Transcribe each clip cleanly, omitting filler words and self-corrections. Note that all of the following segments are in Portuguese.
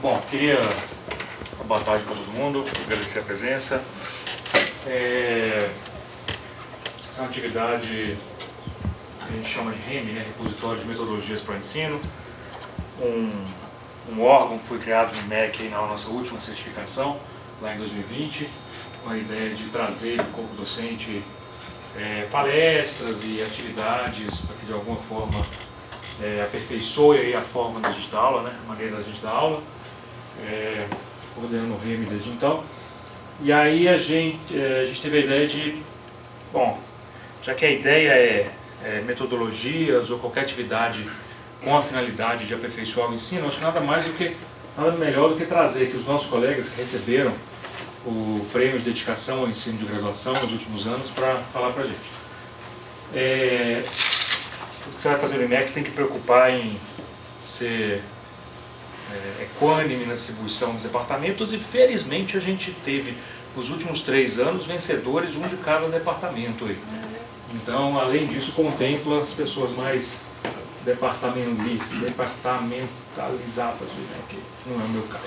Bom, queria boa tarde para todo mundo, agradecer a presença. Essa é uma atividade que a gente chama de REME, né? Repositório de Metodologias para o Ensino, um órgão que foi criado no MEC na nossa última certificação, lá em 2020, com a ideia de trazer para o corpo docente palestras e atividades para que de alguma forma aperfeiçoe a forma da gente dar aula, né? A maneira da gente dar aula, coordenando o REME desde então. E aí a gente teve a ideia de, bom, já que a ideia é metodologias ou qualquer atividade com a finalidade de aperfeiçoar o ensino, acho que nada melhor do que trazer aqui os nossos colegas que receberam o prêmio de dedicação ao ensino de graduação nos últimos anos para falar para a gente. O que você vai fazer no IMEC, você tem que preocupar em ser equânime na distribuição dos departamentos, e felizmente a gente teve nos últimos 3 anos vencedores, um de cada departamento aí. Então, além disso, contempla as pessoas mais departamentalizadas, né, que não é o meu caso.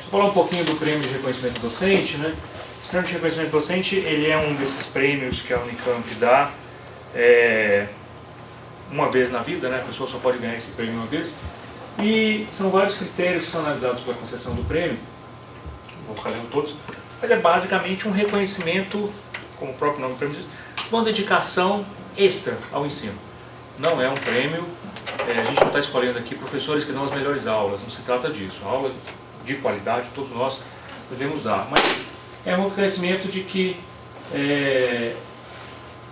Vou falar um pouquinho do prêmio de reconhecimento docente, né? Esse prêmio de reconhecimento docente, ele é um desses prêmios que a Unicamp dá uma vez na vida, né? A pessoa só pode ganhar esse prêmio uma vez. E são vários critérios que são analisados pela concessão do prêmio, não vou ficar lendo todos, mas é basicamente um reconhecimento, como o próprio nome do prêmio diz, uma dedicação extra ao ensino. Não é um prêmio, a gente não está escolhendo aqui professores que dão as melhores aulas, não se trata disso. A aula de qualidade todos nós devemos dar, mas é um reconhecimento de que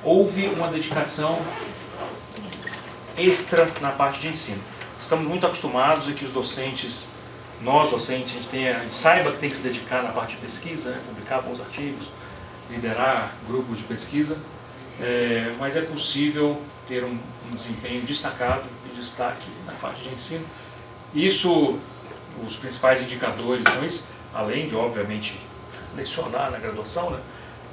houve uma dedicação extra na parte de ensino. Estamos muito acostumados e que os docentes, nós docentes, a gente saiba que tem que se dedicar na parte de pesquisa, né? Publicar bons artigos, liderar grupos de pesquisa, mas é possível ter um desempenho destacado e destaque na parte de ensino. Isso, os principais indicadores são isso, além de, obviamente, lecionar na graduação, né?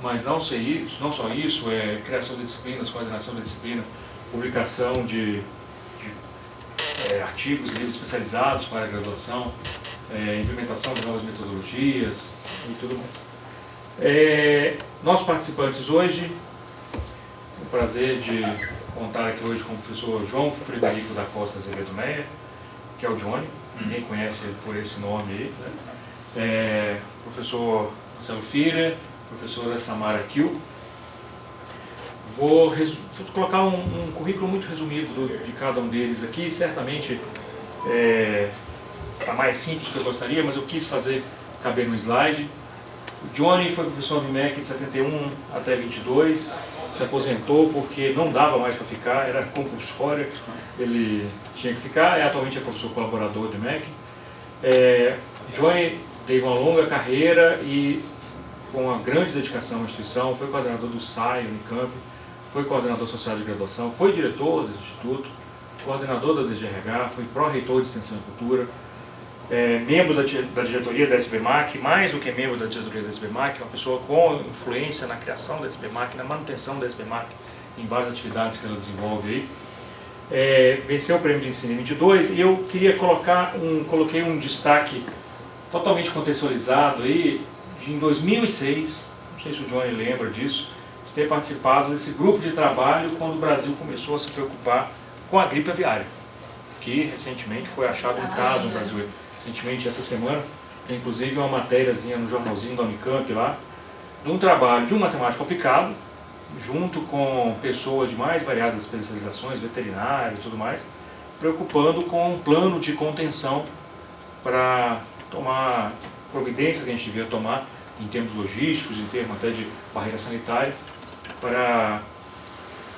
Mas não só isso, criação de disciplinas, coordenação da disciplina, publicação de artigos, livros especializados para a graduação, implementação de novas metodologias e tudo mais. Nossos participantes hoje, tenho o prazer de contar aqui hoje com o professor João Frederico da Costa Azevedo Meia, que é o Johnny, ninguém conhece ele por esse nome aí, né? Professor Marcelo Fira, professora Samara Kiel. Vou colocar um currículo muito resumido de cada um deles aqui. Certamente está mais simples do que eu gostaria, mas eu quis fazer caber no slide. O Johnny foi professor do MEC de 71 até 22, se aposentou porque não dava mais para ficar, era compulsório, ele tinha que ficar, atualmente é professor colaborador do MEC. Johnny teve uma longa carreira e com uma grande dedicação à instituição, foi coordenador do SAI, Unicamp, foi coordenador social de graduação, foi diretor do Instituto, coordenador da DGRH, foi pró-reitor de Extensão e Cultura, membro da diretoria da SBMAC, mais do que membro da diretoria da SBMAC, uma pessoa com influência na criação da SBMAC, na manutenção da SBMAC, em várias atividades que ela desenvolve aí. Venceu o prêmio de ensino em 22 e eu queria coloquei um destaque totalmente contextualizado aí, em 2006, não sei se o Johnny lembra disso, de ter participado desse grupo de trabalho quando o Brasil começou a se preocupar com a gripe aviária, que recentemente foi achado um caso no Brasil. Recentemente, essa semana, tem inclusive uma matériazinha no jornalzinho da Unicamp lá, de um trabalho de um matemático aplicado, junto com pessoas de mais variadas especializações, veterinário e tudo mais, preocupando com um plano de contenção para tomar providências que a gente devia tomar em termos logísticos, em termos até de barreira sanitária,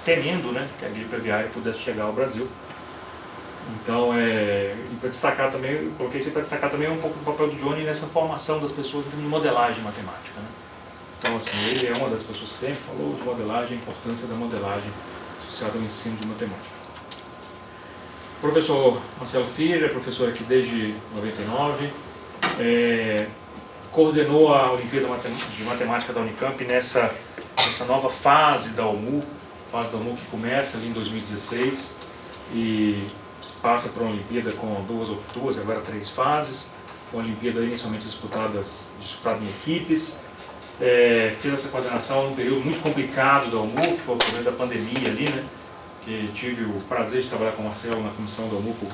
temendo, né, que a gripe aviária pudesse chegar ao Brasil. Então, e para destacar também, eu coloquei isso para destacar também um pouco do papel do Johnny nessa formação das pessoas em modelagem matemática, né? Então, assim, ele é uma das pessoas que sempre falou de modelagem, a importância da modelagem associada ao ensino de matemática. O professor Marcelo Fira é professor aqui desde 99, coordenou a Olimpíada de Matemática da Unicamp nessa nova fase da UMU que começa ali em 2016 e passa por uma Olimpíada com duas, agora 3 fases, uma Olimpíada inicialmente disputada em equipes. Fiz essa coordenação num período muito complicado da OMUC, que foi o período da pandemia ali, né? Que tive o prazer de trabalhar com o Marcelo na comissão da OMUC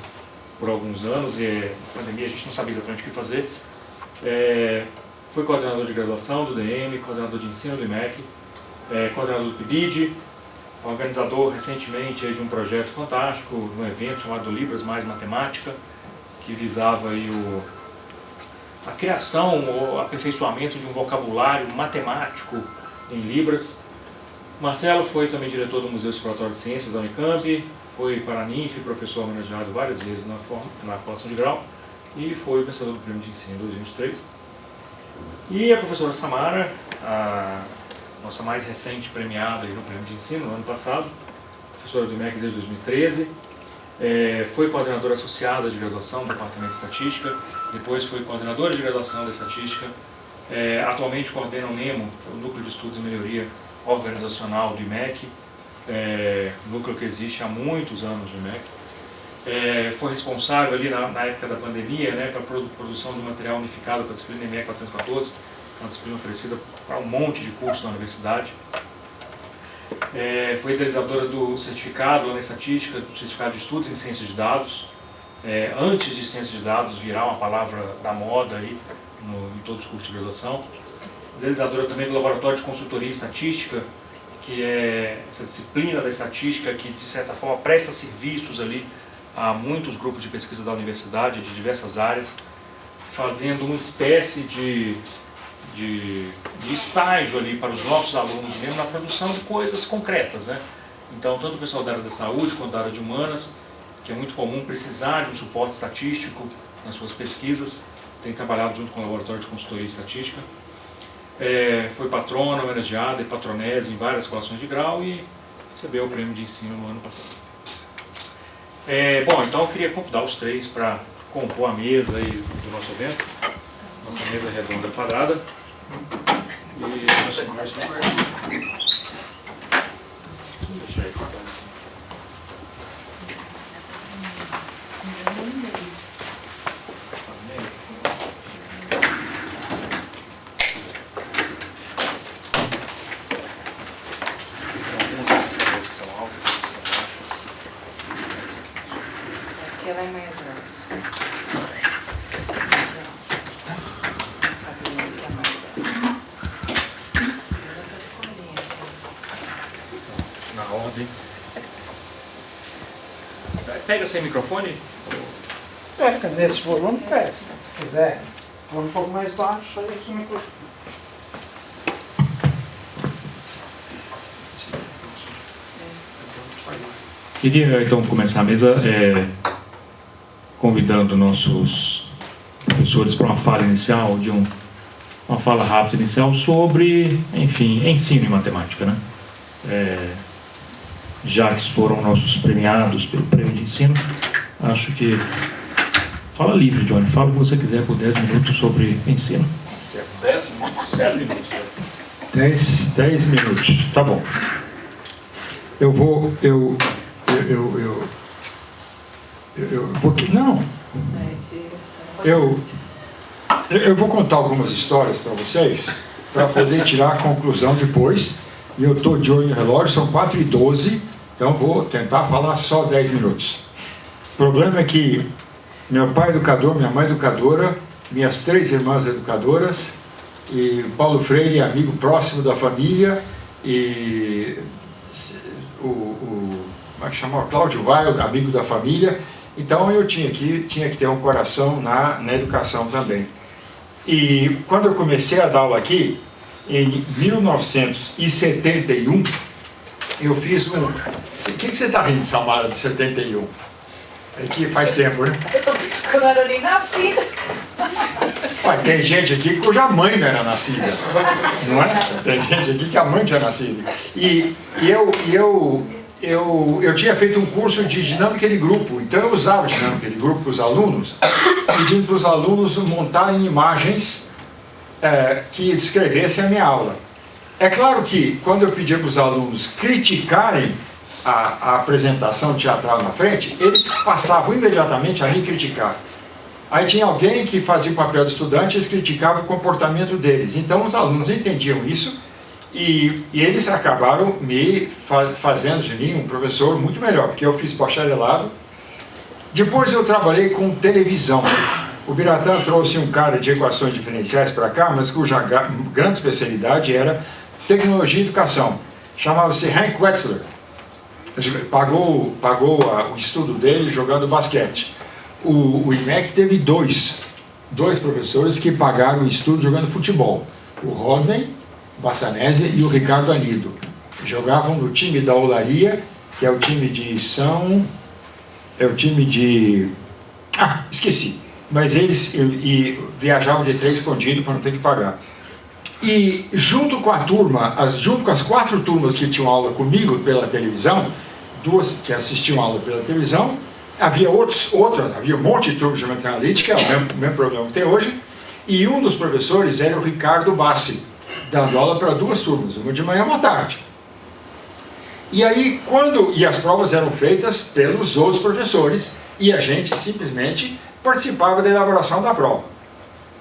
por alguns anos, e na pandemia a gente não sabia exatamente o que fazer. Fui coordenador de graduação do DM, coordenador de ensino do IMEC, coordenador do PIBID, organizador recentemente de um projeto fantástico, um evento chamado Libras Mais Matemática, que visava aí a criação ou aperfeiçoamento de um vocabulário matemático em Libras. Marcelo foi também diretor do Museu Exploratório de Ciências da Unicamp, foi para a NIF, professor homenageado várias vezes na formação de grau, e foi vencedor do Prêmio de Ensino em 2023. E a professora Samara, a nossa mais recente premiada no Prêmio de Ensino, no ano passado, professora do IMEC desde 2013, foi coordenadora associada de graduação do Departamento de Estatística, depois foi coordenadora de graduação da Estatística, atualmente coordena o NEMO, o Núcleo de Estudos e Melhoria Organizacional do IMEC, núcleo que existe há muitos anos no IMEC. Foi responsável ali na época da pandemia, né, para a produção de material unificado para a disciplina IMEC 414, uma disciplina oferecida para um monte de cursos na universidade. Foi idealizadora do certificado lá na Estatística, do certificado de estudos em ciências de dados, antes de ciências de dados virar uma palavra da moda aí, em todos os cursos de graduação. Idealizadora também do Laboratório de Consultoria Estatística, que é essa disciplina da estatística que, de certa forma, presta serviços ali a muitos grupos de pesquisa da universidade, de diversas áreas, fazendo uma espécie de estágio ali para os nossos alunos mesmo na produção de coisas concretas, né? Então, tanto o pessoal da área da saúde quanto da área de humanas, que é muito comum precisar de um suporte estatístico nas suas pesquisas, tem trabalhado junto com o Laboratório de Consultoria Estatística. Foi patrona, homenageada e patronese em várias colações de grau e recebeu o Prêmio de Ensino no ano passado. Bom, então eu queria convidar os 3 para compor a mesa aí do nosso evento, nossa mesa redonda quadrada. Deixa isso então. Ela é mais alta. Na ordem. Pega sem microfone? Nesse volume pega, se quiser. Um pouco mais baixo, aí o microfone. Queria então começar a mesa convidando nossos professores para uma fala inicial, uma fala rápida inicial sobre, enfim, ensino em matemática, né? Já que foram nossos premiados pelo Prêmio de Ensino, acho que... Fala livre, Johnny, fala o que você quiser por 10 minutos sobre ensino. 10 minutos? 10 minutos. 10 minutos, tá bom. Eu vou... Não. Eu vou contar algumas histórias para vocês, para poder tirar a conclusão depois. E eu estou de olho no relógio, são 4h12, então vou tentar falar só 10 minutos. O problema é que meu pai é educador, minha mãe é educadora, minhas 3 irmãs educadoras, e Paulo Freire é amigo próximo da família, e como é que chama? Cláudio Weil, amigo da família. Então eu tinha que ter um coração na educação também. E quando eu comecei a dar aula aqui, em 1971, eu fiz um... O que você está rindo, Samara, de 71? É que faz tempo, né? Eu tô pensando, eu era nem nascida. Ué, tem gente aqui cuja mãe não era nascida, não é? Tem gente aqui que a mãe tinha nascido. E eu tinha feito um curso de dinâmica de grupo, então eu usava dinâmica de grupo para os alunos, pedindo para os alunos montarem imagens que descrevessem a minha aula. É claro que quando eu pedia para os alunos criticarem a apresentação teatral na frente, eles passavam imediatamente a me criticar. Aí tinha alguém que fazia o papel de estudante, eles criticavam o comportamento deles. Então os alunos entendiam isso e eles acabaram me fazendo de mim um professor muito melhor, porque eu fiz bacharelado. Depois eu trabalhei com televisão. O Biratã trouxe um cara de equações diferenciais para cá, mas cuja grande especialidade era tecnologia e educação. Chamava-se Hank Wetzler. Pagou o estudo dele jogando basquete. O IMEC teve dois professores que pagaram o estudo jogando futebol. O Rodney Bassanese e o Ricardo Anido. Jogavam no time da Olaria, que é o time de São... É o time de... Ah, esqueci. Mas eles viajavam de trem escondido para não ter que pagar. E junto com a turma, junto com as 4 turmas que tinham aula comigo pela televisão, 2 que assistiam aula pela televisão, havia outras, havia um monte de turma de geometria analítica, é o mesmo problema que tem hoje, e um dos professores era o Ricardo Bassi, dando aula para 2 turmas, uma de manhã e uma à tarde. E aí, e as provas eram feitas pelos outros professores, e a gente simplesmente participava da elaboração da prova.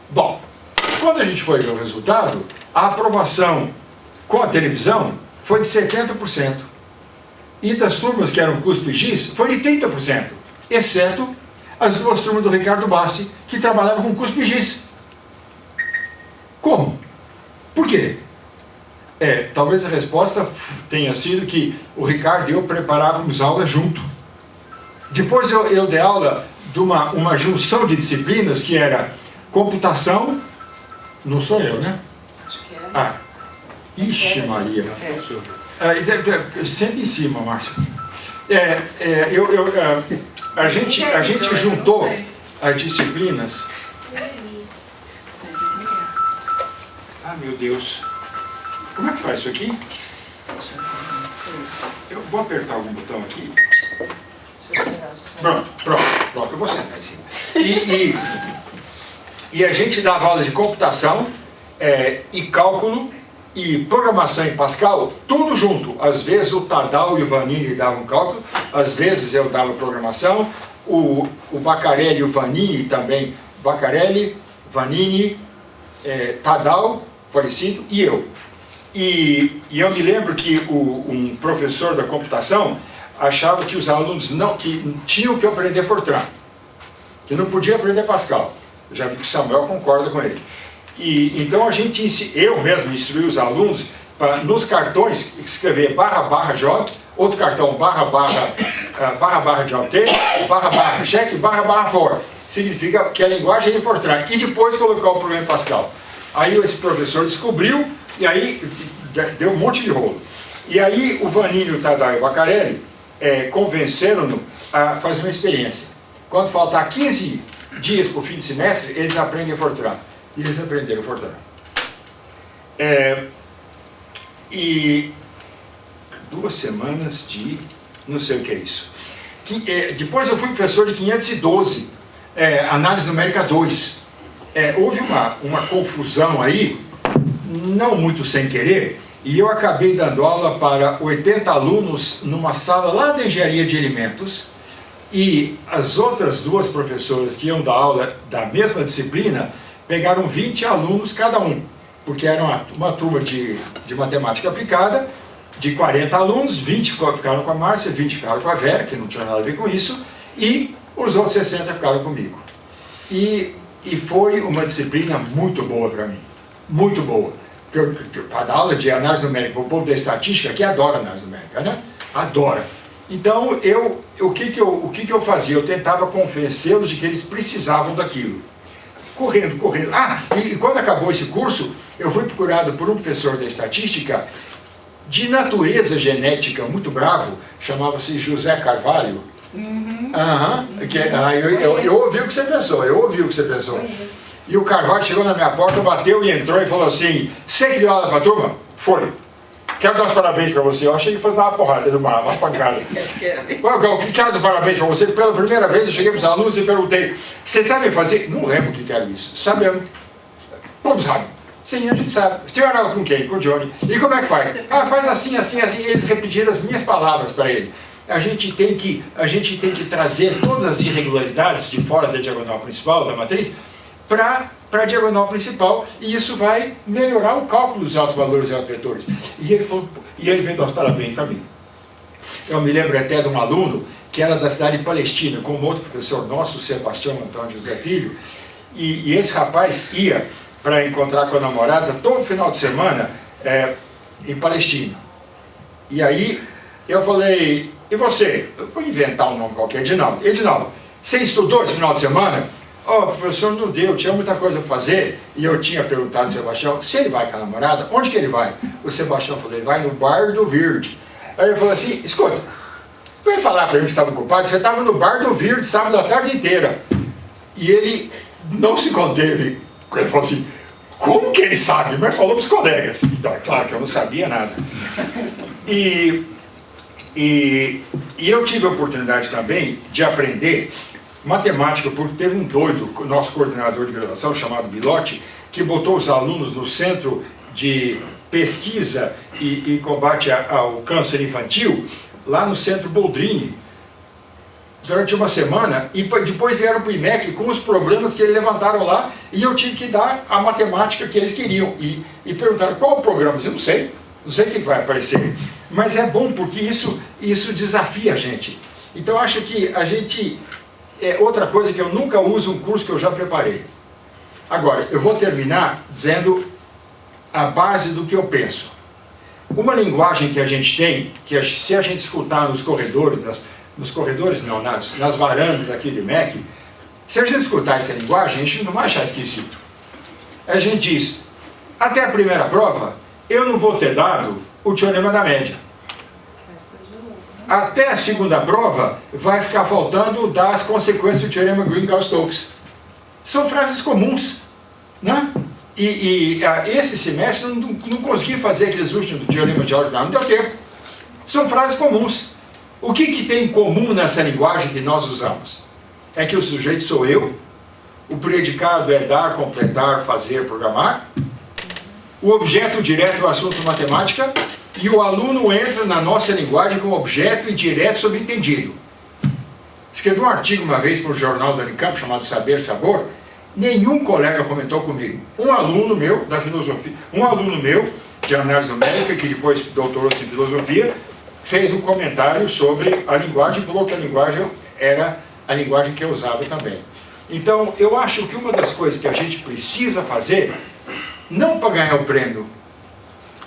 Bom, quando a gente foi ver o resultado, a aprovação com a televisão foi de 70%. E das turmas que eram CUSP e GIS, foi de 30%. Exceto as 2 turmas do Ricardo Bassi, que trabalhavam com CUSP e GIS. Como? Por quê? Talvez a resposta tenha sido que o Ricardo e eu preparávamos aula junto. Depois eu dei aula de uma junção de disciplinas que era computação, não sou eu, né? Acho que era. Ah, ixi Maria. Senta em cima, Márcio. A gente juntou as disciplinas. Ah, meu Deus. Como é que faz isso aqui? Eu vou apertar algum botão aqui. Pronto. Eu vou sentar em cima. E a gente dava aula de computação e cálculo e programação em Pascal, tudo junto. Às vezes o Tadal e o Vanini davam cálculo, às vezes eu dava programação, o Baccarelli e o Vanini também, Baccarelli, Vanini, Tadal, falecido, e eu. E eu me lembro que um professor da computação achava que os alunos que tinham que aprender Fortran, que não podia aprender Pascal. Eu já vi que o Samuel concorda com ele. E então eu mesmo instruí os alunos para nos cartões escrever /J, outro cartão /J, cheque, /for. Significa que a linguagem é de Fortran. E depois colocar o programa em Pascal. Aí esse professor descobriu, e aí deu um monte de rolo. E aí o Vanini, o Tadal e o Baccarelli convenceram-no a fazer uma experiência. Quando faltar 15 dias para o fim do semestre, eles aprendem Fortran. E eles aprenderam Fortran. E 2 semanas de... não sei o que é isso. Depois eu fui professor de 512, análise numérica 2. Houve uma confusão aí, não muito sem querer, e eu acabei dando aula para 80 alunos numa sala lá da engenharia de alimentos, e as outras 2 professoras que iam dar aula da mesma disciplina pegaram 20 alunos cada um, porque era uma turma de matemática aplicada, de 40 alunos, 20 ficaram com a Márcia, 20 ficaram com a Vera, que não tinha nada a ver com isso, e os outros 60 ficaram comigo. E foi uma disciplina muito boa para mim, muito boa. Para dar aula de análise numérica, o povo da estatística que adora análise numérica, né? Adora. Então, o que eu fazia? Eu tentava convencê-los de que eles precisavam daquilo. Correndo. E quando acabou esse curso, eu fui procurado por um professor da estatística de natureza genética muito bravo, chamava-se José Carvalho. Eu ouvi o que você pensou, E o Carvalho chegou na minha porta, bateu e entrou e falou assim: você que deu aula para a turma? Foi. Quero dar os parabéns para você. Eu achei que fosse dar uma porrada, uma pancada. Quero dar os parabéns para você. Pela primeira vez eu cheguei para os alunos e perguntei: vocês sabem fazer? Não lembro o que era isso. Sabemos. Todos sabem. Sim, a gente sabe. Tiver aula com quem? Com o Johnny. E como é que faz? Ah, faz assim, assim, assim. Eles repetiram as minhas palavras para ele. A gente tem que trazer todas as irregularidades de fora da diagonal principal, da matriz, para a diagonal principal, e isso vai melhorar o cálculo dos altos valores e altos vetores. E ele veio dar os parabéns para mim. Eu me lembro até de um aluno que era da cidade de Palestina, com outro professor nosso, Sebastião Antônio José Filho, e esse rapaz ia para encontrar com a namorada todo final de semana em Palestina. E aí eu falei, e você? Eu vou inventar um nome qualquer, Edinaldo. Edinaldo, você estudou esse final de semana? Oh, professor, não deu, tinha muita coisa para fazer. E eu tinha perguntado ao Sebastião, se ele vai com a namorada, onde que ele vai? O Sebastião falou, ele vai no Bar do Verde. Aí eu falei assim, escuta, veio falar para mim que estava ocupado, você estava no Bar do Verde sábado a tarde inteira. E ele não se conteve. Ele falou assim, como que ele sabe? Mas falou para os colegas. Então, é claro que eu não sabia nada. E eu tive a oportunidade também de aprender matemática, porque teve um doido, nosso coordenador de graduação, chamado Bilotti, que botou os alunos no Centro de Pesquisa e Combate ao Câncer Infantil, lá no Centro Boldrini, durante uma semana, e depois vieram para o IMEC com os problemas que eles levantaram lá, e eu tive que dar a matemática que eles queriam. E perguntaram, qual o programa? Eu não sei o que vai aparecer. Mas é bom porque isso desafia a gente. Então acho que a gente... outra coisa que eu nunca uso um curso que eu já preparei. Agora, eu vou terminar dizendo a base do que eu penso. Uma linguagem que a gente tem, que se a gente escutar nos corredores, nas varandas aqui do IMEC, se a gente escutar essa linguagem, a gente não vai achar esquisito. A gente diz, até a primeira prova, eu não vou ter dado o teorema da média. Até a segunda prova, vai ficar faltando dar as consequências do teorema Green-Gauss-Stokes. São frases comuns, né? E esse semestre não consegui fazer aqueles últimos do teorema de álgebra, não deu tempo. São frases comuns. O que tem em comum nessa linguagem que nós usamos? É que o sujeito sou eu, o predicado é dar, completar, fazer, programar, o objeto direto é o assunto matemática, e o aluno entra na nossa linguagem como objeto e direto subentendido. Escrevi um artigo uma vez para o jornal da Unicamp, chamado Saber Sabor. Nenhum colega comentou comigo. Um aluno meu, da filosofia, um aluno meu, de análise numérica, que depois doutorou-se em filosofia, fez um comentário sobre a linguagem e falou que a linguagem era a linguagem que eu usava também. Então, eu acho que uma das coisas que a gente precisa fazer, não para ganhar o prêmio,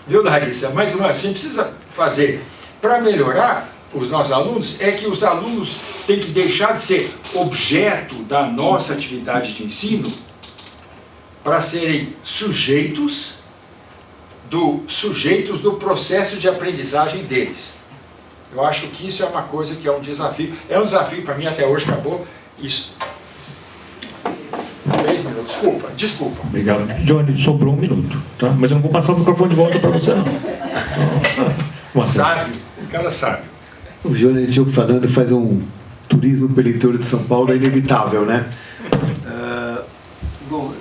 viu, Larissa? Mas a gente precisa fazer para melhorar os nossos alunos, é que os alunos têm que deixar de ser objeto da nossa atividade de ensino para serem sujeitos do processo de aprendizagem deles. Eu acho que isso é uma coisa que é um desafio. É um desafio para mim até hoje, acabou isso. 10 minutos, desculpa. Obrigado. Johnny, sobrou 1 minuto, tá? Mas eu não vou passar o microfone de volta para você, não. Sábio, o cara sabe. O Johnny Diogo Fernando faz um turismo pelo interior de São Paulo, é inevitável, né? Bom,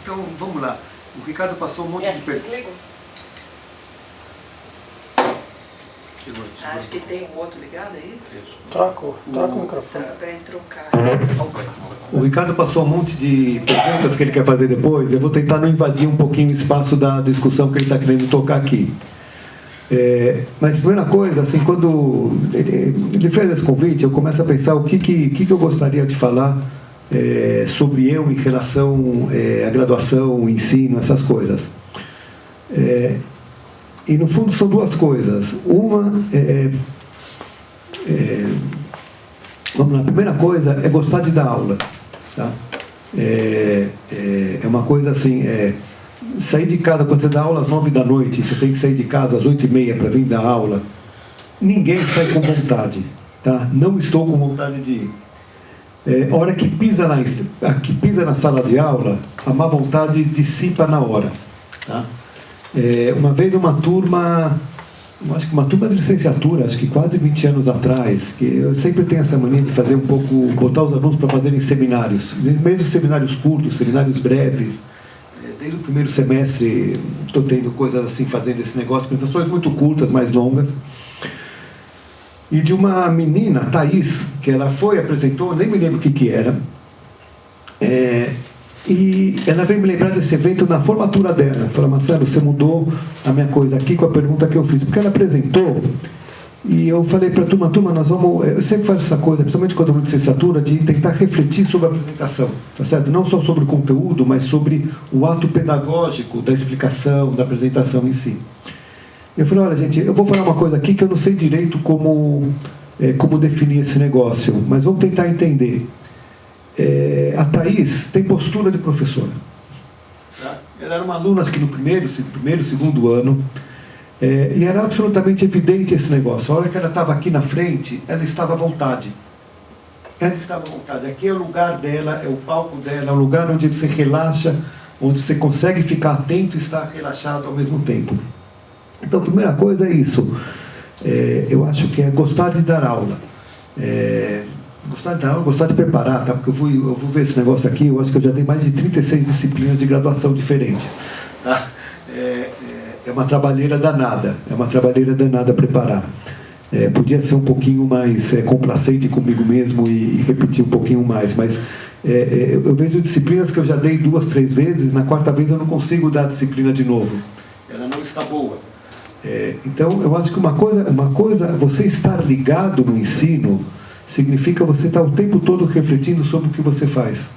então vamos lá. O Ricardo passou um monte de perguntas. Acho que tem um outro ligado, é isso? Troca o microfone. Para trocar. O Ricardo passou um monte de perguntas que ele quer fazer depois. Eu vou tentar não invadir um pouquinho o espaço da discussão que ele está querendo tocar aqui. Mas, primeira coisa, assim, quando ele fez esse convite, eu começo a pensar o que eu gostaria de falar sobre eu em relação à graduação, ensino, essas coisas. E, no fundo, são duas coisas. Uma vamos lá, a primeira coisa é gostar de dar aula. Tá? É uma coisa assim, sair de casa, quando você dá aula às 9 da noite, você tem que sair de casa às 8h30 para vir dar aula. Ninguém sai com vontade. Tá? Não estou com vontade de ir. A hora que pisa na sala de aula, a má vontade dissipa na hora. Tá? Uma vez uma turma de licenciatura, acho que quase 20 anos atrás, que eu sempre tenho essa mania de fazer um pouco, botar os alunos para fazerem seminários, mesmo seminários curtos, seminários breves, desde o primeiro semestre estou tendo coisas assim, fazendo esse negócio, apresentações muito curtas, mais longas. E de uma menina, Thaís, que ela apresentou, nem me lembro o que era, e ela veio me lembrar desse evento na formatura dela. Falou: Marcelo, você mudou a minha coisa aqui com a pergunta que eu fiz, porque ela apresentou. E eu falei para a turma, nós vamos... Eu sempre faço essa coisa, principalmente quando eu vou de licenciatura, de tentar refletir sobre a apresentação, tá certo? Não só sobre o conteúdo, mas sobre o ato pedagógico da explicação, da apresentação em si. Eu falei: olha, gente, eu vou falar uma coisa aqui que eu não sei direito como definir esse negócio, mas vamos tentar entender. A Thaís tem postura de professora. Ela era uma aluna, acho que no primeiro, segundo ano, e era absolutamente evidente esse negócio. A hora que ela estava aqui na frente, ela estava à vontade. Ela estava à vontade. Aqui é o lugar dela, é o palco dela, é o lugar onde você relaxa, onde você consegue ficar atento e estar relaxado ao mesmo tempo. Então, a primeira coisa é isso. Eu acho que é gostar de dar aula. Gostar de dar aula, gostar de preparar, tá? Porque eu vou ver esse negócio aqui, eu acho que eu já dei mais de 36 disciplinas de graduação diferentes. Tá? É uma trabalheira danada, preparar. Podia ser um pouquinho mais complacente comigo mesmo e repetir um pouquinho mais, mas eu vejo disciplinas que eu já dei 2, 3 vezes, na quarta vez eu não consigo dar a disciplina de novo. Ela não está boa. Então, eu acho que uma coisa, você estar ligado no ensino, significa você estar o tempo todo refletindo sobre o que você faz.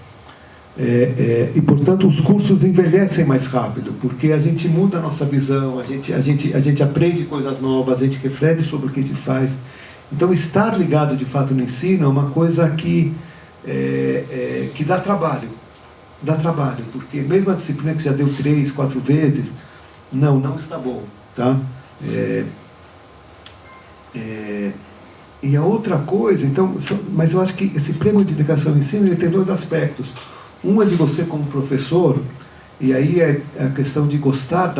E, portanto, os cursos envelhecem mais rápido, porque a gente muda a nossa visão, a gente aprende coisas novas, a gente reflete sobre o que a gente faz. Então, estar ligado, de fato, no ensino é uma coisa que dá trabalho. Dá trabalho, porque mesmo a disciplina que já deu 3, 4 vezes, não está bom. Tá? E a outra coisa, então, mas eu acho que esse prêmio de dedicação ao ensino ele tem 2 aspectos. Um é de você como professor, e aí é a questão de gostar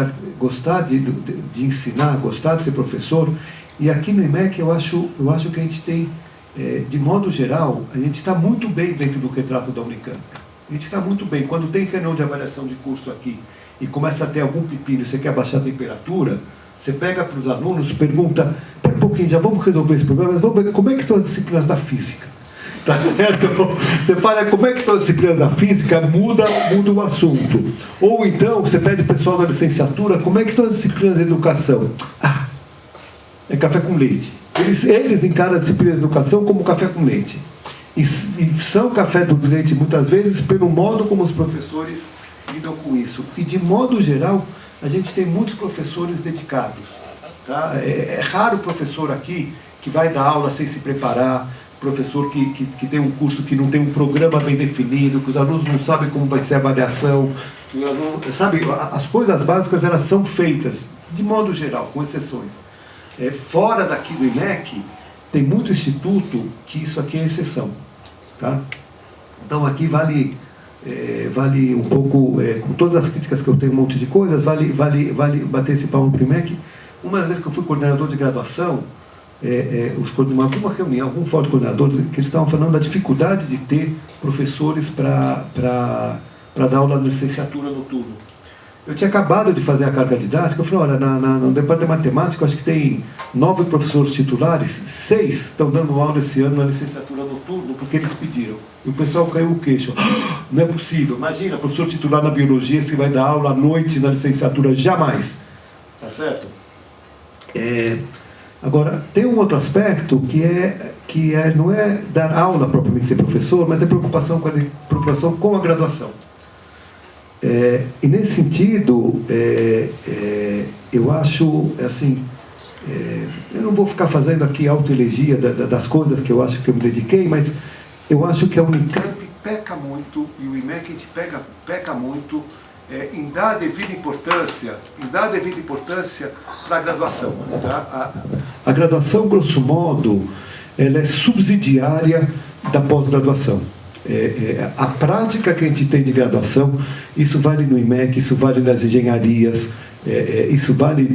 de ensinar, gostar de ser professor. E aqui no IMEC eu acho que a gente tem, de modo geral, a gente está muito bem dentro do retrato da Unicamp. A gente está muito bem. Quando tem reunião de avaliação de curso aqui e começa a ter algum pepino e você quer baixar a temperatura, você pega para os alunos, pergunta: pera um pouquinho, já vamos resolver esse problema, mas vamos ver como é que estão as disciplinas da física. Tá certo? Você fala como é que estão as disciplinas da física, muda o assunto. Ou então, você pede para o pessoal da licenciatura, como é que estão as disciplinas de educação? É café com leite. Eles encaram as disciplinas de educação como café com leite. E são café com leite, muitas vezes, pelo modo como os professores lidam com isso. E, de modo geral, a gente tem muitos professores dedicados. Tá? É raro o professor aqui que vai dar aula sem se preparar, professor que tem um curso que não tem um programa bem definido, que os alunos não sabem como vai ser a avaliação, que o aluno, sabe, as coisas básicas elas são feitas, de modo geral, com exceções. Fora daqui do IMEC, tem muito instituto que isso aqui é exceção. Tá? Então aqui vale um pouco, com todas as críticas que eu tenho, um monte de coisas, vale bater esse palmo para o IMEC. Uma das vezes que eu fui coordenador de graduação, alguma reunião, algum fórum de coordenadores, que eles estavam falando da dificuldade de ter professores para dar aula na licenciatura noturno. Eu tinha acabado de fazer a carga didática, eu falei: olha, no departamento de matemática, acho que tem 9 professores titulares, 6 estão dando aula esse ano na licenciatura noturno, porque eles pediram. E o pessoal caiu o queixo: não é possível, imagina, professor titular na biologia, se vai dar aula à noite na licenciatura, jamais. Tá certo? Agora, tem um outro aspecto que não é dar aula propriamente ser professor, mas é preocupação com a graduação. E nesse sentido, eu acho, assim, eu não vou ficar fazendo aqui autoelegia das coisas que eu acho que eu me dediquei, mas eu acho que a Unicamp peca muito, e o IMEC a gente peca muito, em dar a devida importância para a graduação. Tá? A graduação, grosso modo, ela é subsidiária da pós-graduação. A prática que a gente tem de graduação, isso vale no IMEC, isso vale nas engenharias, isso vale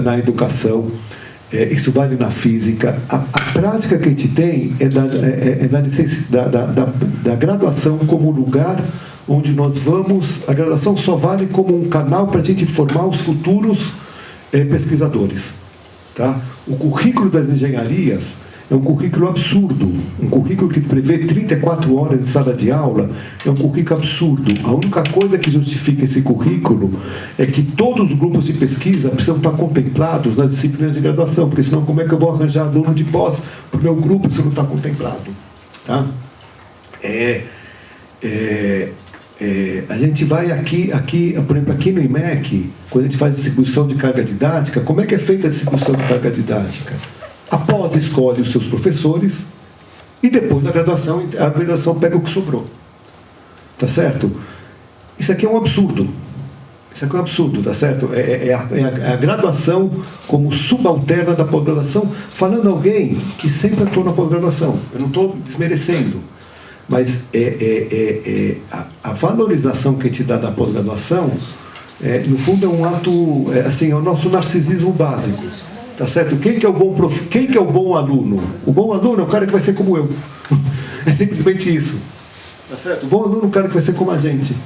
na educação, isso vale na física. A prática que a gente tem é da graduação como lugar onde nós vamos, a graduação só vale como um canal para a gente formar os futuros pesquisadores. Tá? O currículo das engenharias é um currículo absurdo, um currículo que prevê 34 horas de sala de aula, é um currículo absurdo. A única coisa que justifica esse currículo é que todos os grupos de pesquisa precisam estar contemplados nas disciplinas de graduação, porque senão como é que eu vou arranjar aluno de pós para o meu grupo se não está contemplado? Tá? A gente vai por exemplo, aqui no IMEC, quando a gente faz distribuição de carga didática, como é que é feita a distribuição de carga didática? A pós escolhe os seus professores e depois a graduação pega o que sobrou. Tá certo? Isso aqui é um absurdo. Isso aqui é um absurdo, tá certo? É a graduação como subalterna da pós-graduação, falando alguém que sempre atuou na pós-graduação. Eu não estou desmerecendo, mas a valorização que a gente dá da pós-graduação, no fundo, é um ato, assim, é o nosso narcisismo básico. Tá certo? Quem que é o bom aluno? O bom aluno é o cara que vai ser como eu. É simplesmente isso. Tá certo? O bom aluno é o cara que vai ser como a gente.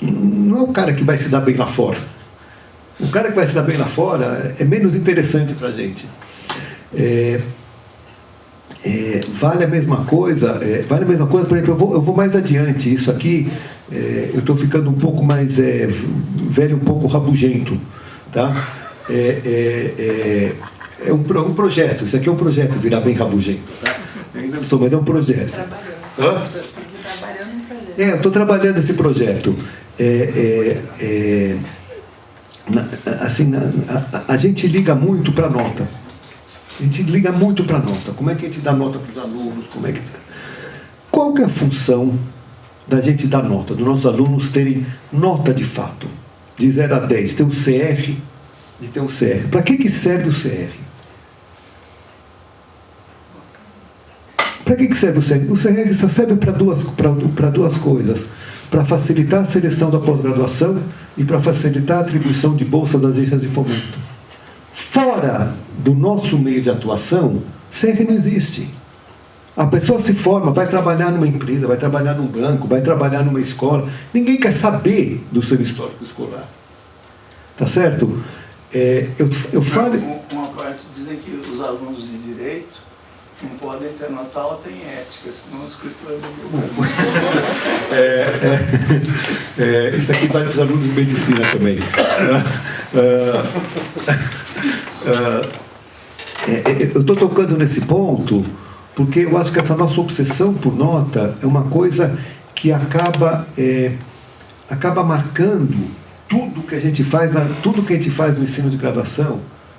Não é o cara que vai se dar bem lá fora. O cara que vai se dar bem lá fora é menos interessante para a gente. Vale a mesma coisa, por exemplo, eu vou mais adiante. Isso aqui, eu estou ficando um pouco mais velho, um pouco rabugento. Tá? É um projeto, isso aqui é um projeto, virar bem rabugento. Tá? Eu ainda não sou, mas é um projeto. Trabalhando no projeto. Eu estou trabalhando esse projeto. A gente liga muito para a nota. A gente liga muito para a nota. Como é que a gente dá nota para os alunos? Qual que é a função da gente dar nota, dos nossos alunos terem nota de fato? De 0 a 10, ter um CR, de ter um CR. Para que serve o CR? Para que serve o CR? O CR só serve para duas coisas. Para facilitar a seleção da pós-graduação e para facilitar a atribuição de bolsas das agências de fomento. Fora do nosso meio de atuação, CR não existe. A pessoa se forma, vai trabalhar numa empresa, vai trabalhar num banco, vai trabalhar numa escola. Ninguém quer saber do seu histórico escolar. Tá certo? Eu falo... Uma parte dizem que os alunos de direito não podem ter nota alta em ética, senão a escritura é isso aqui vai para os alunos de medicina também. Eu estou tocando nesse ponto porque eu acho que essa nossa obsessão por nota é uma coisa que acaba marcando tudo que a gente faz no ensino de graduação,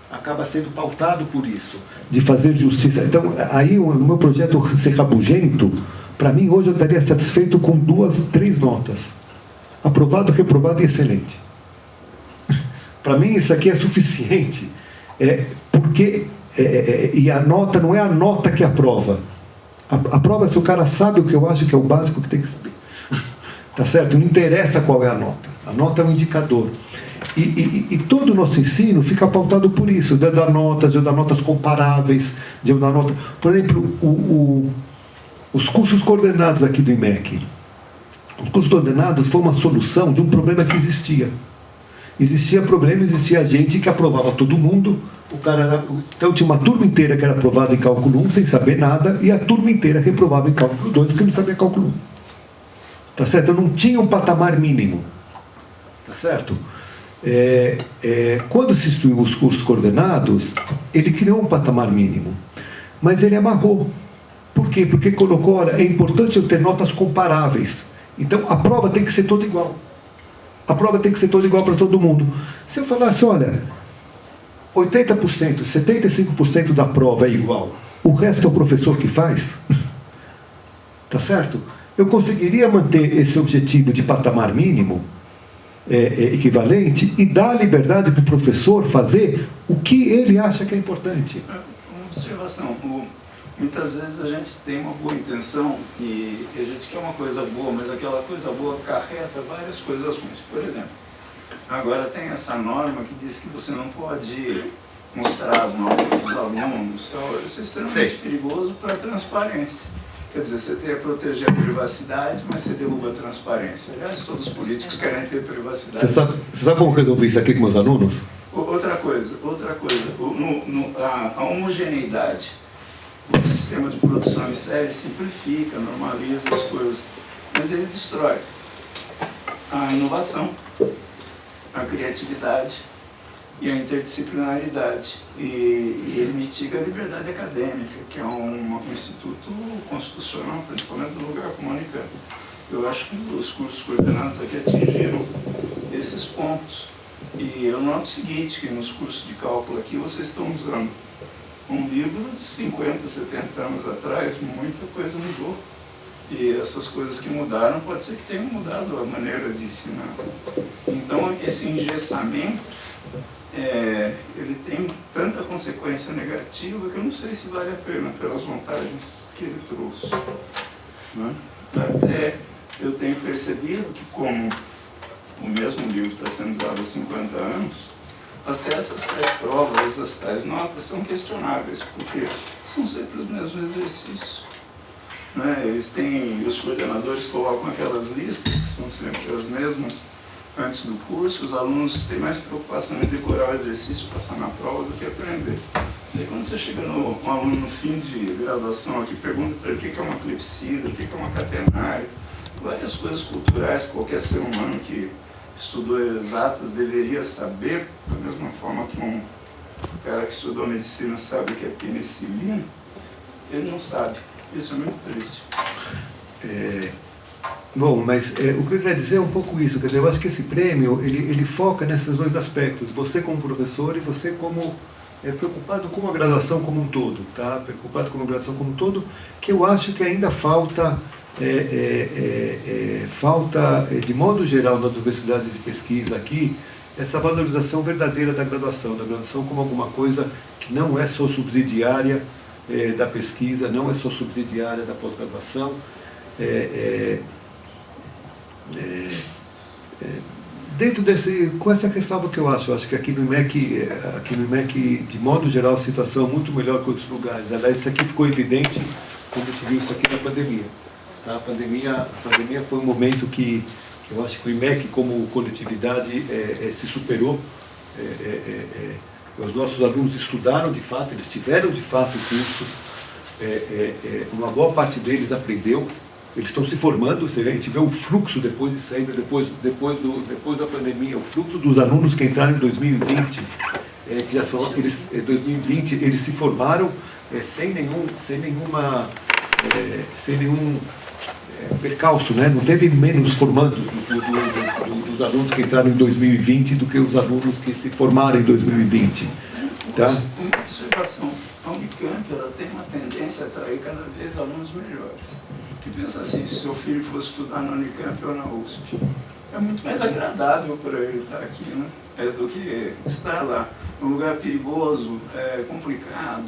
acaba sendo pautado por isso, de fazer justiça. Então, aí o meu projeto ser rabugento, para mim hoje eu estaria satisfeito com 2, 3 notas. Aprovado, reprovado e excelente. Para mim isso aqui é suficiente, porque e a nota não é a nota que aprova. A prova é se o cara sabe o que eu acho que é o básico que tem que saber. Tá certo? Não interessa qual é a nota. A nota é um indicador. E todo o nosso ensino fica pautado por isso, de eu dar notas comparáveis, de eu dar nota. Por exemplo, os cursos coordenados aqui do IMEC. Os cursos coordenados foi uma solução de um problema que existia. Existia gente que aprovava todo mundo. Então tinha uma turma inteira que era aprovada em cálculo 1 sem saber nada, e a turma inteira reprovava em cálculo 2 porque não sabia cálculo 1. Tá certo? Eu não tinha um patamar mínimo. Tá certo? Quando se instituiu os cursos coordenados, ele criou um patamar mínimo. Mas ele amarrou. Por quê? Porque colocou, olha, é importante eu ter notas comparáveis. Então a prova tem que ser toda igual. A prova tem que ser toda igual para todo mundo. Se eu falasse, olha, 80%, 75% da prova é igual, o resto é o professor que faz, tá certo? Eu conseguiria manter esse objetivo de patamar mínimo equivalente e dar liberdade para o professor fazer o que ele acha que é importante. Uma observação, muitas vezes a gente tem uma boa intenção e a gente quer uma coisa boa, mas aquela coisa boa acarreta várias coisas ruins. Por exemplo, agora tem essa norma que diz que você não pode mostrar as notas dos alunos, então isso é extremamente perigoso para a transparência. Quer dizer, você tem a proteger a privacidade, mas você derruba a transparência. Aliás, todos os políticos querem ter privacidade. Você sabe como resolvi isso aqui com meus alunos? Outra coisa. A homogeneidade do sistema de produção em série simplifica, normaliza as coisas, mas ele destrói a inovação, a criatividade e a interdisciplinaridade. E ele mitiga a liberdade acadêmica, que é um instituto constitucional, principalmente no lugar como a Unicamp. Eu acho que os cursos coordenados aqui atingiram esses pontos. E eu noto o seguinte, que nos cursos de cálculo aqui vocês estão usando um livro de 50, 70 anos atrás, muita coisa mudou. E essas coisas que mudaram, pode ser que tenham mudado a maneira de ensinar. Então, esse engessamento, ele tem tanta consequência negativa que eu não sei se vale a pena pelas vantagens que ele trouxe. Né? Até eu tenho percebido que, como o mesmo livro está sendo usado há 50 anos, até essas tais provas, essas tais notas são questionáveis, porque são sempre os mesmos exercícios. Né? Os coordenadores colocam aquelas listas, que são sempre as mesmas, antes do curso. Os alunos têm mais preocupação em decorar o exercício, passar na prova, do que aprender. E aí, quando você chega um aluno no fim de graduação aqui, pergunta para ele o que é uma clepsida, o que é uma catenária, várias coisas culturais que qualquer ser humano que estudou exatas deveria saber, da mesma forma que um cara que estudou medicina sabe o que é penicilina, ele não sabe. Isso é muito triste. Bom, mas o que eu queria dizer é um pouco isso. Quer dizer, eu acho que esse prêmio, ele foca nesses dois aspectos. Você como professor e você como preocupado com a graduação como um todo. Tá? Preocupado com a graduação como um todo, que eu acho que ainda falta, de modo geral, nas universidades de pesquisa aqui, essa valorização verdadeira da graduação como alguma coisa que não é só subsidiária da pesquisa, não é só subsidiária da pós-graduação. Dentro com essa ressalva que eu acho que aqui no IMEC, de modo geral, a situação é muito melhor que outros lugares. Aliás, isso aqui ficou evidente quando a gente viu isso aqui na pandemia. Tá? A pandemia foi um momento que eu acho que o IMEC, como coletividade, se superou. Os nossos alunos estudaram de fato, eles tiveram de fato cursos, uma boa parte deles aprendeu, eles estão se formando, a gente vê o fluxo depois de saída, depois da pandemia, o fluxo dos alunos que entraram em 2020, que já são, em 2020 eles se formaram sem nenhum percalço, né? Não teve menos formandos dos alunos que entraram em 2020 do que os alunos que se formaram em 2020. Tá? Uma observação, a Unicamp ela tem uma tendência a atrair cada vez alunos melhores. Que pensa assim, se seu filho fosse estudar na Unicamp ou na USP, é muito mais agradável para ele estar aqui, né? Do que estar lá. Um lugar perigoso, complicado.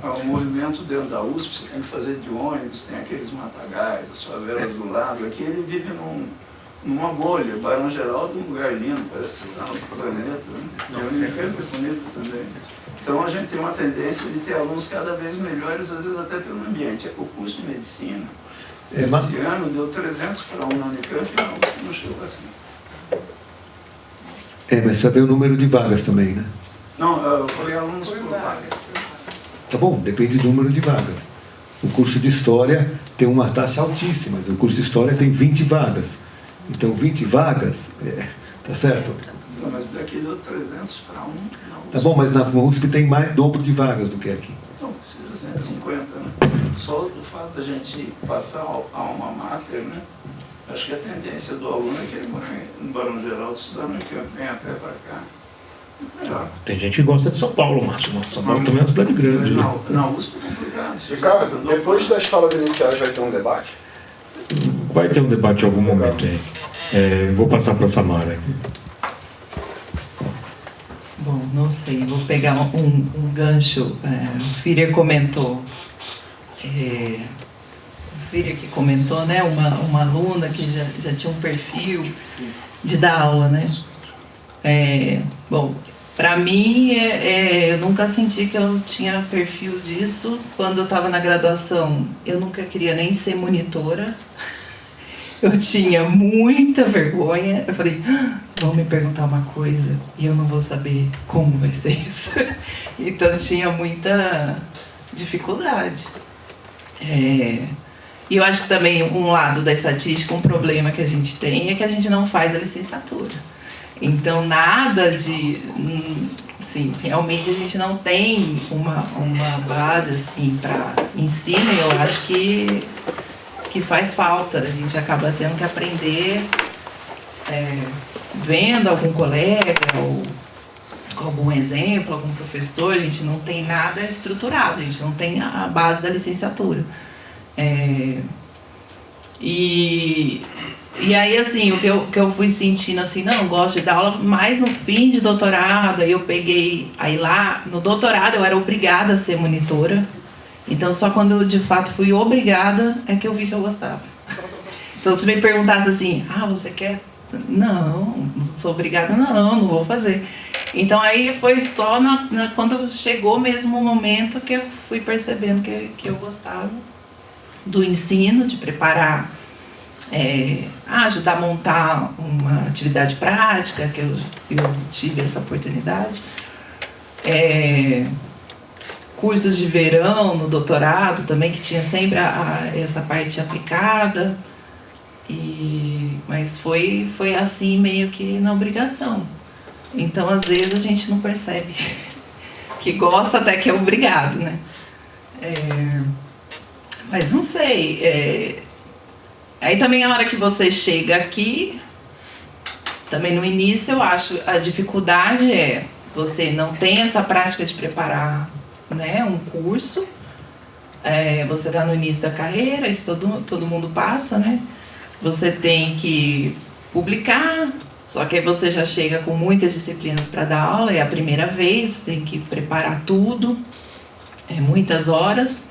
O movimento dentro da USP, você tem que fazer de ônibus, tem aqueles matagais, as favelas do lado. Aqui ele vive numa bolha. Barão Geraldo é um lugar lindo, parece que você está no planeta. Né? E a Unicamp é bonito também. Então a gente tem uma tendência de ter alunos cada vez melhores, às vezes até pelo ambiente. O curso de medicina, esse ano, deu 300 para 1 na Unicamp e na USP não chegou assim. Mas precisa ver o número de vagas também, né? Não, eu falei alunos por vaga. Tá bom, depende do número de vagas. O curso de História tem uma taxa altíssima, mas o curso de História tem 20 vagas. Então, 20 vagas, tá certo? Não, mas daqui deu 300 para 1. Tá bom, mas na USP tem mais dobro de vagas do que aqui. Então, seja 150, né? Só o fato da gente passar a alma mater, né? Acho que a tendência do aluno é que ele mora no Barão Geraldo, estudar no Unicamp, vem até para cá. Tem gente que gosta de São Paulo, Márcio. São Paulo também é uma cidade grande. Na USP é complicado. Ricardo, depois das falas iniciais vai ter um debate? Vai ter um debate em algum momento aí. Vou passar para a Samara. Bom, não sei, vou pegar um gancho. O Führer comentou. O Führer que comentou, né? Uma aluna que já tinha um perfil de dar aula, né? Bom, Para mim, eu nunca senti que eu tinha perfil disso. Quando eu estava na graduação, eu nunca queria nem ser monitora. Eu tinha muita vergonha. Eu falei, vão me perguntar uma coisa e eu não vou saber como vai ser isso. Então, eu tinha muita dificuldade. E eu acho que também um lado da estatística, um problema que a gente tem é que a gente não faz a licenciatura. Então, nada de... Assim, realmente a gente não tem uma base assim, para ensino, e eu acho que faz falta. A gente acaba tendo que aprender vendo algum colega ou com algum exemplo, algum professor. A gente não tem nada estruturado, a gente não tem a base da licenciatura. E aí, assim, o que eu fui sentindo, assim, não, eu gosto de dar aula mais no fim de doutorado. Aí eu peguei, aí lá, no doutorado eu era obrigada a ser monitora. Então, só quando eu, de fato, fui obrigada, é que eu vi que eu gostava. Então, se me perguntasse assim, você quer? Não sou obrigada, não vou fazer. Então, aí foi só quando chegou mesmo o momento que eu fui percebendo que eu gostava do ensino, de preparar, ajudar a montar uma atividade prática, que eu tive essa oportunidade. Cursos de verão no doutorado também, que tinha sempre essa parte aplicada. Mas foi assim, meio que na obrigação. Então, às vezes, a gente não percebe que gosta até que é obrigado, né? Mas não sei. Aí também a hora que você chega aqui, também no início eu acho a dificuldade você não tem essa prática de preparar, né, um curso. Você está no início da carreira, isso todo mundo passa, né? Você tem que publicar, só que aí você já chega com muitas disciplinas para dar aula, é a primeira vez, tem que preparar tudo, muitas horas.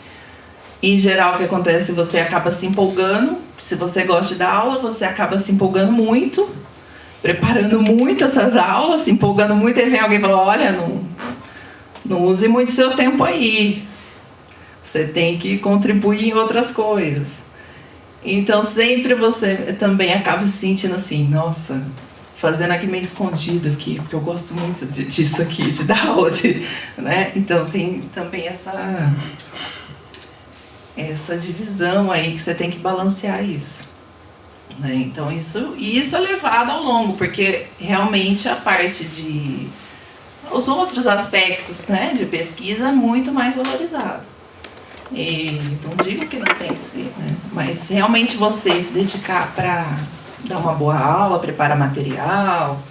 Em geral, o que acontece, você acaba se empolgando. Se você gosta de dar aula, você acaba se empolgando muito, preparando muito essas aulas, se empolgando muito, aí vem alguém e fala, olha, não use muito seu tempo aí. Você tem que contribuir em outras coisas. Então, sempre você também acaba se sentindo assim, nossa, fazendo aqui meio escondido aqui, porque eu gosto muito disso aqui, de dar aula, né? Então, tem também essa divisão aí, que você tem que balancear isso, né? Então, isso é levado ao longo, porque realmente a parte de... os outros aspectos, né, de pesquisa é muito mais valorizado. E não digo que não tem que ser, né? Mas realmente você se dedicar para dar uma boa aula, preparar material,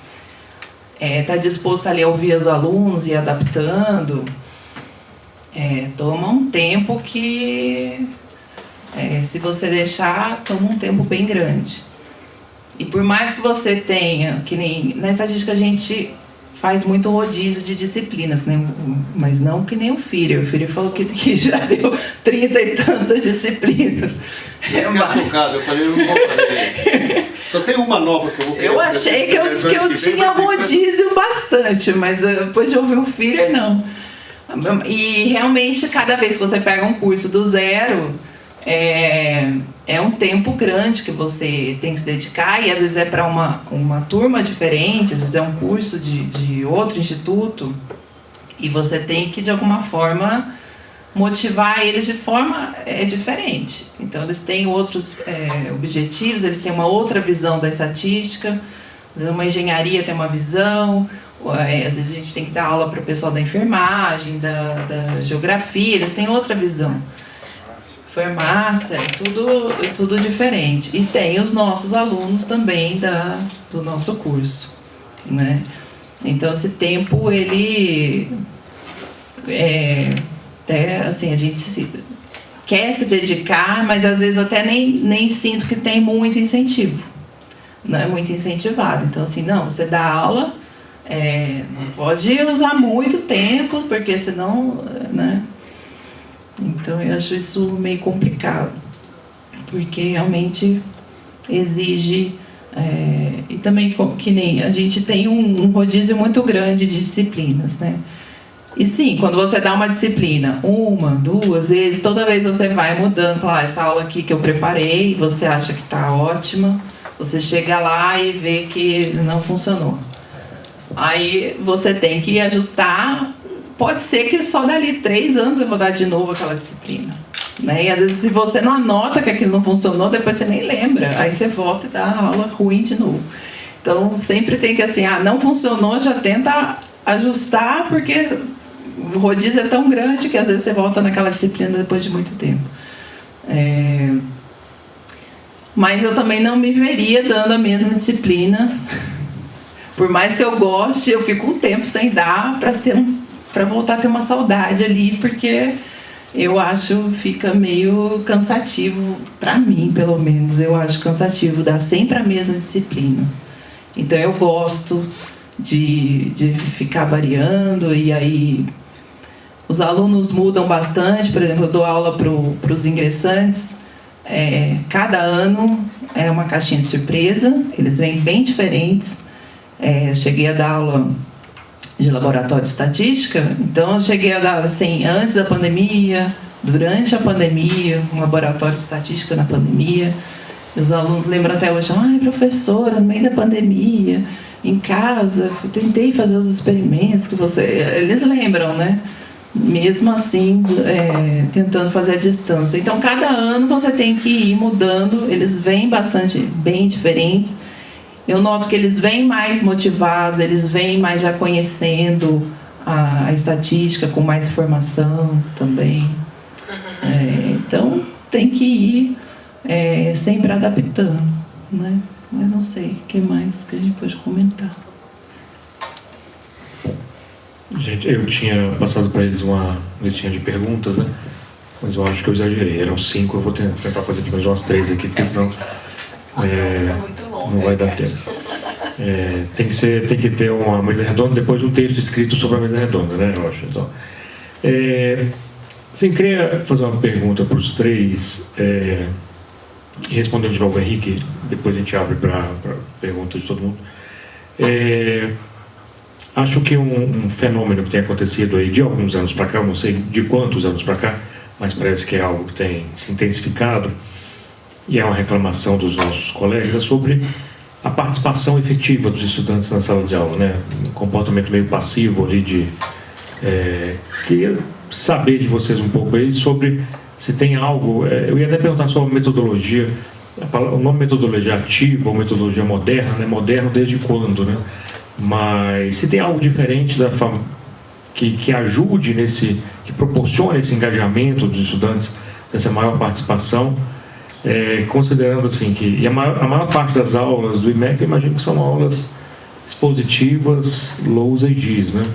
tá disposto ali a ouvir os alunos e ir adaptando, toma um tempo que, se você deixar, toma um tempo bem grande. E por mais que você tenha, que nem na estatística a gente faz muito rodízio de disciplinas, mas não que nem o Führer. O Führer falou que já deu 30 e tantas disciplinas. Eu fiquei chocado, eu falei, eu não vou fazer. Só tem uma nova que eu vou... Eu achei que eu tinha rodízio bastante, mas depois de ouvir o Führer, não. E realmente, cada vez que você pega um curso do zero, é um tempo grande que você tem que se dedicar, e às vezes é para uma turma diferente, às vezes é um curso de outro instituto, e você tem que, de alguma forma, motivar eles de forma diferente. Então, eles têm outros objetivos, eles têm uma outra visão da estatística, uma engenharia tem uma visão, às vezes a gente tem que dar aula para o pessoal da enfermagem, da geografia, eles têm outra visão. Farmácia, tudo diferente. E tem os nossos alunos também do nosso curso, né? Então, esse tempo, ele... assim, a gente quer se dedicar, mas às vezes até nem sinto que tem muito incentivo. Não é muito incentivado. Então, assim, não, você dá aula, não pode usar muito tempo, porque senão, né? Então, eu acho isso meio complicado, porque realmente exige, e também que nem a gente tem um rodízio muito grande de disciplinas, né? E sim, quando você dá uma disciplina, 1, 2 vezes, toda vez você vai mudando, fala, essa aula aqui que eu preparei, você acha que está ótima, você chega lá e vê que não funcionou. Aí você tem que ajustar, pode ser que só dali 3 anos eu vou dar de novo aquela disciplina. Né? E às vezes se você não anota que aquilo não funcionou, depois você nem lembra, aí você volta e dá a aula ruim de novo. Então sempre tem que assim, não funcionou, já tenta ajustar, porque o rodízio é tão grande que às vezes você volta naquela disciplina depois de muito tempo. Mas eu também não me veria dando a mesma disciplina. Por mais que eu goste, eu fico um tempo sem dar para voltar a ter uma saudade ali, porque eu acho fica meio cansativo, para mim pelo menos, eu acho cansativo dar sempre a mesma disciplina. Então eu gosto de ficar variando, e aí os alunos mudam bastante. Por exemplo, eu dou aula para os ingressantes, cada ano é uma caixinha de surpresa, eles vêm bem diferentes. Cheguei a dar aula de laboratório de estatística, então eu cheguei a dar assim, antes da pandemia, durante a pandemia, um laboratório de estatística na pandemia. E os alunos lembram até hoje, professora, no meio da pandemia, em casa, eu tentei fazer os experimentos que você... Eles lembram, né? Mesmo assim, tentando fazer a distância. Então, cada ano você tem que ir mudando, eles vêm bastante, bem diferentes. Eu noto que eles vêm mais motivados, eles vêm mais já conhecendo a estatística, com mais informação também. Então, tem que ir sempre adaptando, né? Mas não sei, o que mais que a gente pode comentar? Gente, eu tinha passado para eles uma listinha de perguntas, né? Mas eu acho que eu exagerei. Eram 5, eu vou tentar fazer aqui mais umas 3 aqui, porque senão não vai dar tempo. Tem que ter uma mesa redonda, depois um texto escrito sobre a mesa redonda, né? Eu acho. Então, assim, queria fazer uma pergunta para os 3, respondendo de novo o Henrique, depois a gente abre para perguntas de todo mundo. Acho que um fenômeno que tem acontecido aí de alguns anos para cá, eu não sei de quantos anos para cá, mas parece que é algo que tem se intensificado, e é uma reclamação dos nossos colegas, sobre a participação efetiva dos estudantes na sala de aula, né? Um comportamento meio passivo ali queria saber de vocês um pouco aí sobre se tem algo... eu ia até perguntar sobre a metodologia, o nome metodologia ativa ou metodologia moderna, né? Moderno desde quando, né? Mas se tem algo diferente que ajude que proporcione esse engajamento dos estudantes, essa maior participação, considerando assim que a maior parte das aulas do IMEC, eu imagino que são aulas expositivas, LOUS e GIS, né?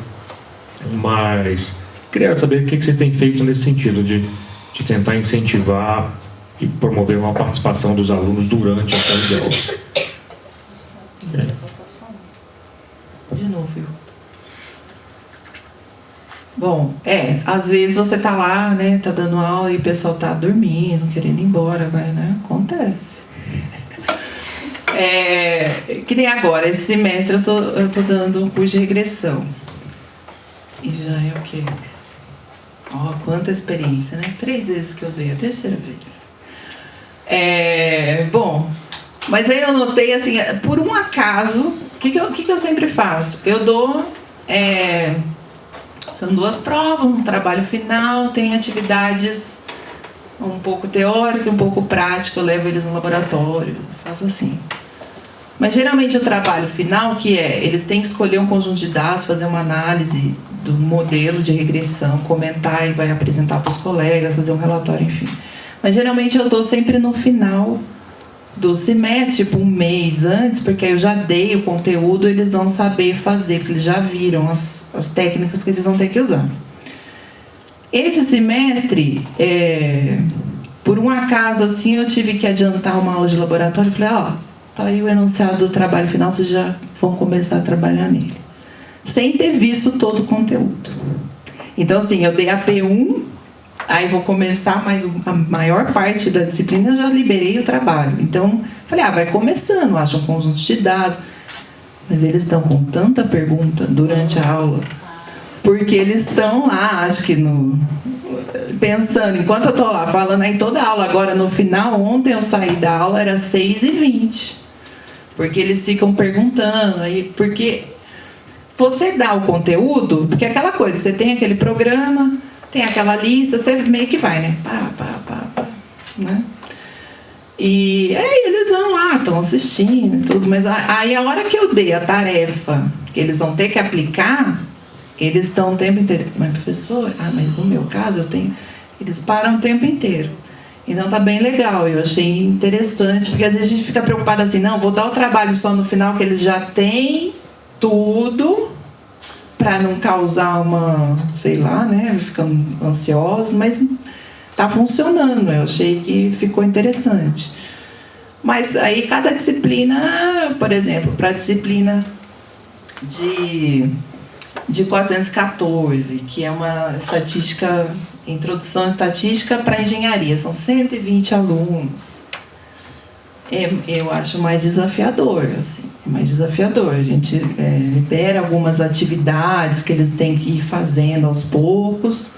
Mas queria saber o que vocês têm feito nesse sentido de tentar incentivar e promover uma participação dos alunos durante a sala de aula. De novo, viu? Bom, às vezes você tá lá, né, tá dando aula e o pessoal tá dormindo, querendo ir embora, né? Acontece. Que nem agora, esse semestre eu tô dando um curso de regressão. E já é o quê? Quanta experiência, né? 3 vezes que eu dei, a 3ª vez. Bom, mas aí eu notei assim, por um acaso, o que eu sempre faço? Eu dou... são 2 provas, um trabalho final, tem atividades um pouco teórica e um pouco prática, eu levo eles no laboratório, faço assim. Mas geralmente o trabalho final, eles têm que escolher um conjunto de dados, fazer uma análise do modelo de regressão, comentar e vai apresentar para os colegas, fazer um relatório, enfim. Mas geralmente eu dou sempre no final do semestre, tipo um mês antes, porque aí eu já dei o conteúdo, eles vão saber fazer, porque eles já viram as técnicas que eles vão ter que usar. Esse semestre, por um acaso, assim, eu tive que adiantar uma aula de laboratório, falei, tá aí o enunciado do trabalho final, vocês já vão começar a trabalhar nele. Sem ter visto todo o conteúdo. Então, assim, eu dei a P1, aí vou começar, mas a maior parte da disciplina eu já liberei o trabalho. Então, falei, vai começando, acha um conjunto de dados. mas eles estão com tanta pergunta durante a aula, porque eles estão lá, acho que pensando, enquanto eu estou lá falando aí toda a aula, agora no final, ontem eu saí da aula, era 6h20, porque eles ficam perguntando, aí, porque você dá o conteúdo, porque é aquela coisa, você tem aquele programa, tem aquela lista, você meio que vai, né? Pá, né? E aí eles vão lá, estão assistindo e tudo, mas aí a hora que eu dei a tarefa que eles vão ter que aplicar, eles estão o tempo inteiro. Mas professor, mas no meu caso eu tenho. Eles param o tempo inteiro. Então tá bem legal, eu achei interessante, porque às vezes a gente fica preocupado assim, não, vou dar o trabalho só no final que eles já têm tudo, para não causar uma, sei lá, né, ficando ansiosos, mas tá funcionando, eu achei que ficou interessante. Mas aí cada disciplina, por exemplo, para a disciplina de 414, que é uma estatística, introdução estatística para engenharia, são 120 alunos. Eu acho mais desafiador, assim, mais desafiador. A gente libera algumas atividades que eles têm que ir fazendo aos poucos,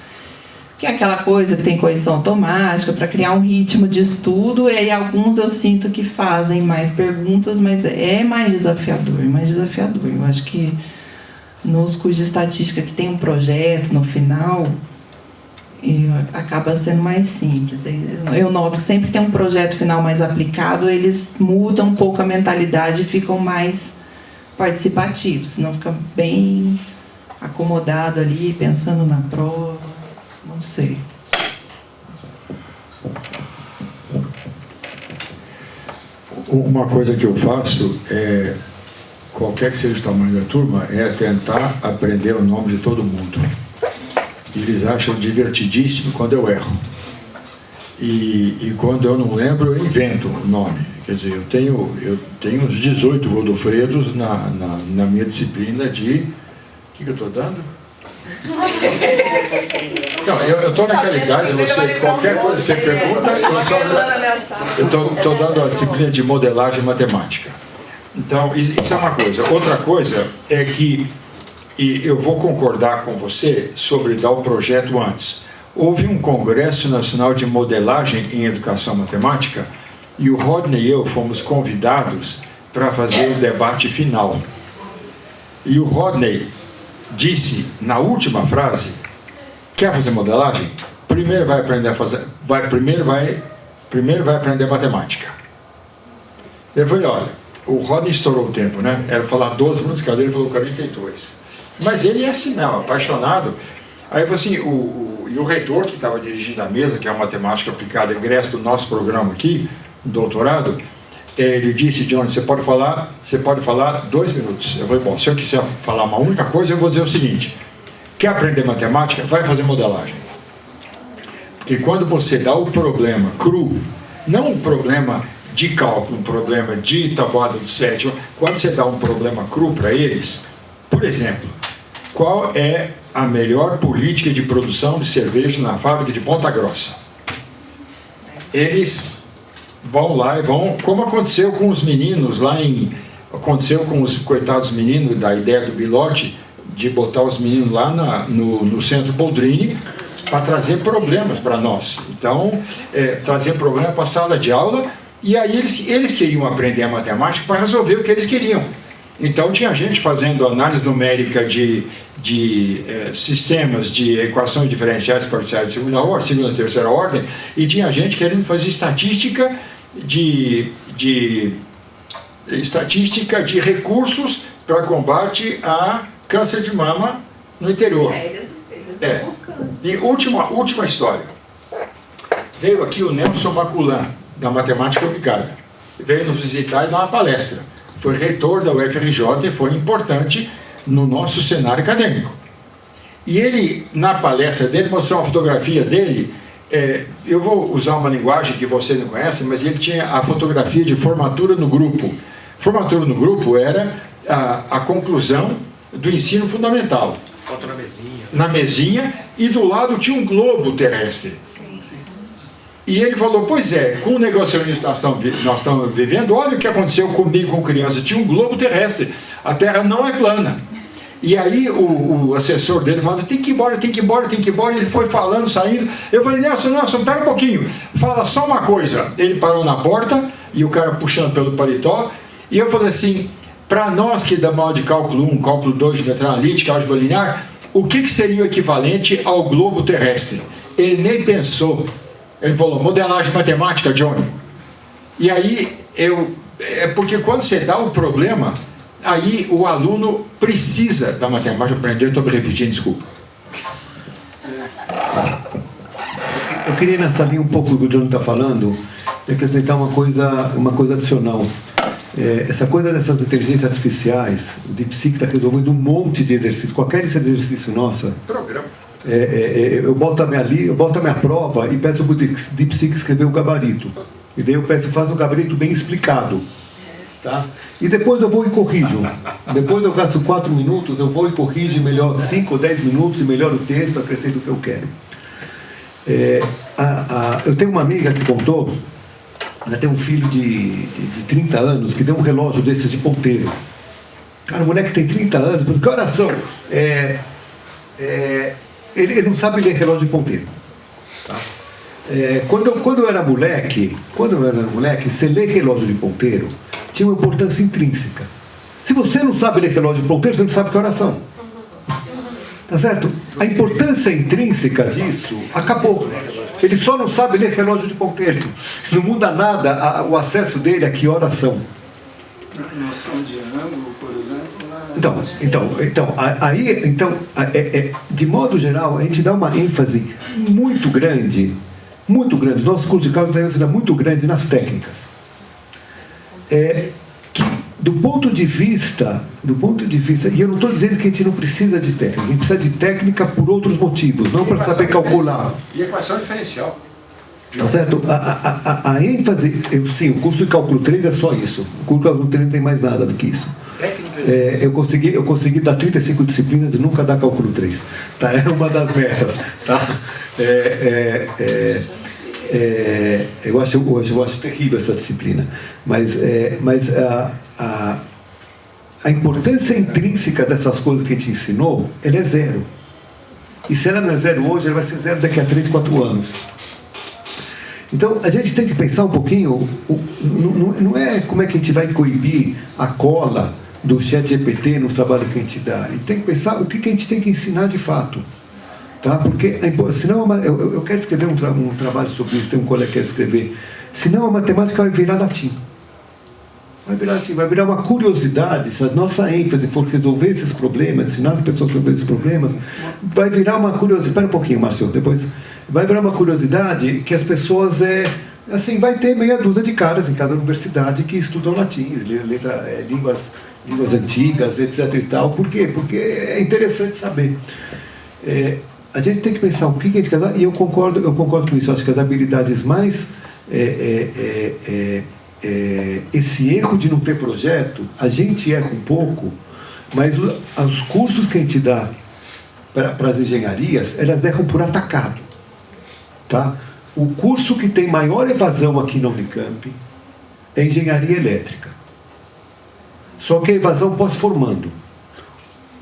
que é aquela coisa que tem correção automática para criar um ritmo de estudo, e aí alguns eu sinto que fazem mais perguntas, mas é mais desafiador, mais desafiador. Eu acho que nos cursos de estatística que tem um projeto no final, acaba sendo mais simples. Eu noto que sempre que tem um projeto final mais aplicado, eles mudam um pouco a mentalidade e ficam mais participativos, senão fica bem acomodado ali, pensando na prova, não sei. Uma coisa que eu faço é, qualquer que seja o tamanho da turma, é tentar aprender o nome de todo mundo. E eles acham divertidíssimo quando eu erro. E quando eu não lembro, eu invento o nome. Quer dizer, eu tenho uns 18 Godofredos na minha disciplina de... O que eu estou dando? Não, eu estou naquela idade, qualquer coisa que você pergunta, eu estou dando a disciplina de modelagem matemática. Então, isso é uma coisa. Outra coisa é que, e eu vou concordar com você sobre dar o projeto antes. Houve um Congresso Nacional de Modelagem em Educação Matemática e o Rodney e eu fomos convidados para fazer o debate final. E o Rodney disse, na última frase, quer fazer modelagem? Primeiro vai aprender a fazer... Primeiro vai aprender matemática. Eu falei, olha, o Rodney estourou o tempo, né? Era falar 12 minutos cada, ele falou 42. Mas ele é assim mesmo, apaixonado. Aí eu falei assim, o reitor que estava dirigindo a mesa, que é a matemática aplicada, egresso do nosso programa aqui, doutorado, ele disse, John, você pode falar 2 minutos. Eu falei, bom, se eu quiser falar uma única coisa, eu vou dizer o seguinte, quer aprender matemática? Vai fazer modelagem. Porque quando você dá o problema cru, não um problema de cálculo, um problema de tabuada do sétimo, quando você dá um problema cru para eles, por exemplo, qual é a melhor política de produção de cerveja na fábrica de Ponta Grossa? Eles vão lá e vão, como aconteceu com os meninos aconteceu com os coitados meninos da ideia do Bilotti, de botar os meninos lá no Centro Boldrini para trazer problemas para nós. Então, trazer problema para a sala de aula, e aí eles queriam aprender a matemática para resolver o que eles queriam. Então tinha gente fazendo análise numérica de sistemas de equações diferenciais parciais de segunda e terceira ordem, e tinha gente querendo fazer estatística de recursos para combate a câncer de mama no interior. Eles vão buscando. E última história. Veio aqui o Nelson Maculan, da Matemática Aplicada. Veio nos visitar e dar uma palestra. Foi reitor da UFRJ e foi importante no nosso cenário acadêmico. E ele, na palestra dele, mostrou uma fotografia dele. Eu vou usar uma linguagem que você não conhece, mas ele tinha a fotografia de formatura no grupo. Formatura no grupo era a conclusão do ensino fundamental. Foto na mesinha. Na mesinha, e do lado tinha um globo terrestre. E ele falou, pois é, com o negacionismo nós estamos vivendo, olha o que aconteceu comigo com criança, tinha um globo terrestre, a Terra não é plana. E aí o assessor dele falava, tem que ir embora, tem que ir embora, tem que ir embora. Ele foi falando, saindo. Eu falei, Nelson, pera um pouquinho, fala só uma coisa. Ele parou na porta, e o cara puxando pelo paletó, e eu falei assim, para nós que damos aula de cálculo 1, cálculo 2, geometria analítica, álgebra linear, o que seria o equivalente ao globo terrestre? Ele nem pensou. Ele falou, modelagem matemática, Johnny. E aí, é porque quando você dá o problema, aí o aluno precisa da matemática para aprender. Eu estou me repetindo, desculpa. Eu queria, nessa linha um pouco do que o Johnny está falando, acrescentar uma coisa adicional. Essa coisa dessas inteligências artificiais, o DeepSeek está resolvendo um monte de exercícios. Qualquer exercício nosso, programa. Eu boto a minha prova e peço para o DeepSeek escrever o gabarito. E daí eu peço, faz um gabarito bem explicado. Tá? E depois eu vou e corrijo. Depois eu gasto 4 minutos, eu vou e corrijo, melhor 5 ou 10 minutos e melhoro o texto, acrescento o que eu quero. Eu tenho uma amiga que contou, ela tem um filho de 30 anos que tem um relógio desses de ponteiro. Cara, o moleque tem 30 anos, que horas são? Ele não sabe ler relógio de ponteiro. Tá? Quando eu era moleque, você ler relógio de ponteiro tinha uma importância intrínseca. Se você não sabe ler relógio de ponteiro, você não sabe que horas são. Tá certo? A importância intrínseca disso acabou. Ele só não sabe ler relógio de ponteiro. Não muda nada o acesso dele a que horas são. Noção de ângulo, por exemplo. De modo geral, a gente dá uma ênfase muito grande. Os nossos cursos de cálculo têm uma ênfase muito grande nas técnicas. Que do ponto de vista, e eu não estou dizendo que a gente não precisa de técnica, a gente precisa de técnica por outros motivos, não para saber calcular. E equação diferencial. Tá certo? A ênfase, sim, o curso de cálculo 3 é só isso. O curso de cálculo 3 não tem mais nada do que isso. Eu consegui dar 35 disciplinas e nunca dar cálculo 3. Tá? É uma das metas. Tá? Eu acho terrível essa disciplina, mas a importância intrínseca dessas coisas que a gente ensinou, ela é zero. E se ela não é zero hoje, ela vai ser zero daqui a 3, 4 anos. Então a gente tem que pensar um pouquinho, não é como é que a gente vai coibir a cola do ChatGPT no trabalho que a gente dá. A gente tem que pensar o que a gente tem que ensinar de fato. Tá? Porque senão eu quero escrever um trabalho sobre isso, tem um colega que quer escrever. Senão a matemática vai virar latim. Vai virar uma curiosidade. Se a nossa ênfase for resolver esses problemas, ensinar as pessoas a resolver esses problemas, vai virar uma curiosidade. Espera um pouquinho, Márcio, depois. Vai virar uma curiosidade que as pessoas vai ter meia dúzia de caras em cada universidade que estudam latim, línguas antigas, etc. e tal. Por quê? Porque é interessante saber. A gente tem que pensar o que a gente quer dar, e eu concordo com isso. Eu acho que as habilidades mais esse erro de não ter projeto, a gente erra um pouco, mas os cursos que a gente dá para as engenharias, elas erram por atacado. Tá? O curso que tem maior evasão aqui na Unicamp é engenharia elétrica. Só que a evasão pós-formando.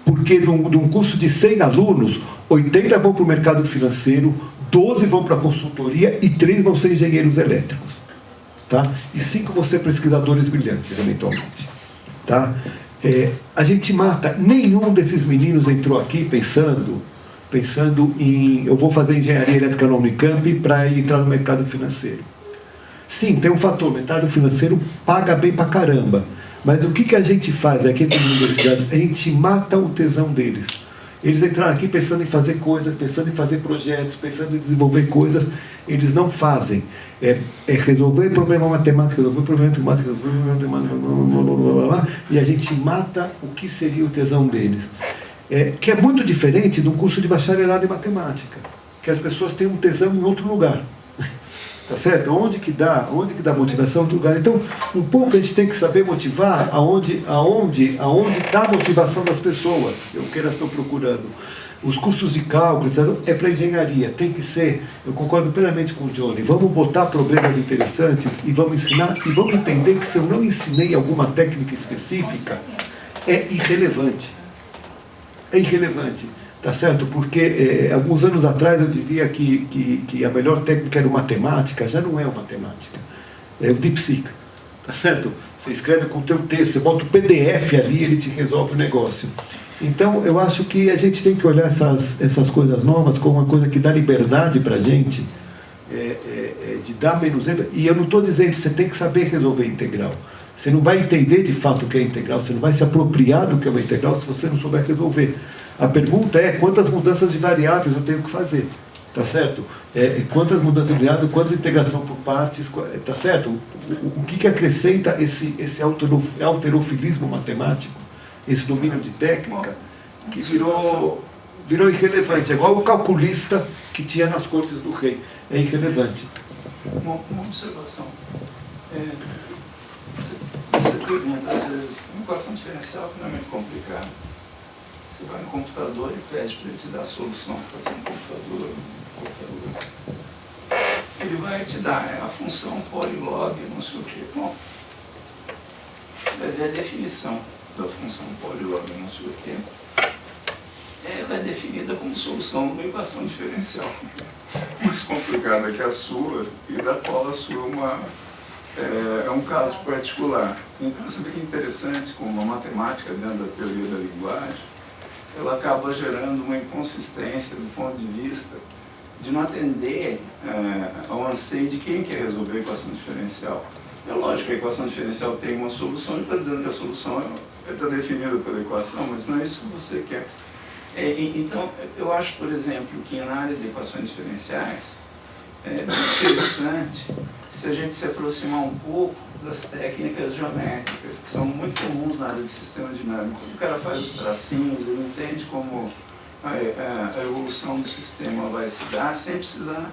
Porque de um curso de 100 alunos, 80 vão para o mercado financeiro, 12 vão para a consultoria e 3 vão ser engenheiros elétricos. Tá? E 5 vão ser pesquisadores brilhantes, eventualmente. Tá? A gente mata. Nenhum desses meninos entrou aqui pensando em eu vou fazer engenharia elétrica na Unicamp para entrar no mercado financeiro. Sim, tem um fator, o mercado financeiro paga bem pra caramba. Mas o que a gente faz aqui na universidade? A gente mata o tesão deles. Eles entraram aqui pensando em fazer coisas, pensando em fazer projetos, pensando em desenvolver coisas, eles não fazem. Resolver problema matemático, resolver problema matemático, resolver problema matemático, e a gente mata o que seria o tesão deles. Que é muito diferente de um curso de bacharelado em matemática, que as pessoas têm um tesão em outro lugar. Tá certo? Onde que dá motivação em outro lugar. Então, um pouco a gente tem que saber motivar aonde dá a motivação das pessoas, o que elas estão procurando. Os cursos de cálculo, etc., é para engenharia, tem que ser, eu concordo plenamente com o Johnny, vamos botar problemas interessantes e vamos ensinar, e vamos entender que se eu não ensinei alguma técnica específica, é irrelevante. É irrelevante, tá certo? Porque alguns anos atrás eu dizia que a melhor técnica era o matemática, já não é o matemática, é o DeepSeek, tá certo? Você escreve com o teu texto, você bota o PDF ali, ele te resolve o negócio. Então, eu acho que a gente tem que olhar essas coisas novas como uma coisa que dá liberdade para a gente, de dar menos... E eu não estou dizendo que você tem que saber resolver integral. Você não vai entender de fato o que é integral, você não vai se apropriar do que é uma integral se você não souber resolver. A pergunta é quantas mudanças de variáveis eu tenho que fazer, tá certo? Quantas mudanças de variáveis, quantas integração por partes, tá certo? O que acrescenta esse alterofilismo matemático? Esse domínio de técnica, que virou irrelevante. É igual o calculista que tinha nas cortes do rei. É irrelevante. Uma observação. Você pergunta, às vezes, uma equação diferencial que não é muito complicada. Você vai no computador e pede para ele te dar a solução. Pode ser um computador, qualquer lugar. Ele vai te dar a função polylog, não sei o quê. Bom, você vai ver a definição da função polylog, não sei o quê. Ela é definida como solução de uma equação diferencial. Mais complicada que a sua, e da qual a sua é um caso particular. Então você vê que é interessante como a matemática dentro da teoria da linguagem, ela acaba gerando uma inconsistência do ponto de vista de não atender ao anseio de quem quer resolver a equação diferencial. É lógico que a equação diferencial tem uma solução, ele está dizendo que a solução está definida pela equação, mas não é isso que você quer. Então, eu acho, por exemplo, que na área de equações diferenciais é interessante se a gente se aproximar um pouco das técnicas geométricas, que são muito comuns na área de sistema dinâmico. O cara faz os tracinhos, ele entende como a evolução do sistema vai se dar, sem precisar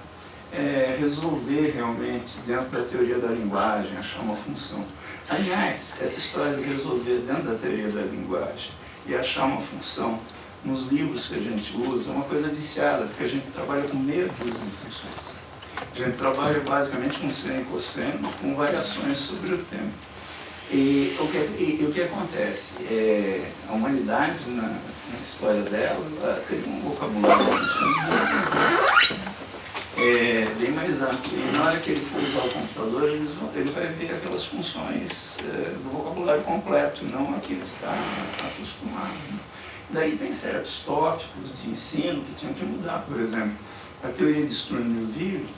resolver realmente dentro da teoria da linguagem, achar uma função. Aliás, essa história de resolver dentro da teoria da linguagem e achar uma função nos livros que a gente usa é uma coisa viciada, porque a gente trabalha com meia dúzia de funções. A gente trabalha basicamente com seno e cosseno, com variações sobre o tema. E o que acontece? A humanidade, na história dela, ela tem um vocabulário de funções bem mais amplo. E na hora que ele for usar o computador, ele vai ver aquelas funções do vocabulário completo, não a que ele está acostumado. Daí tem certos tópicos de ensino que tinham que mudar. Por exemplo, a teoria de Sturm-Liouville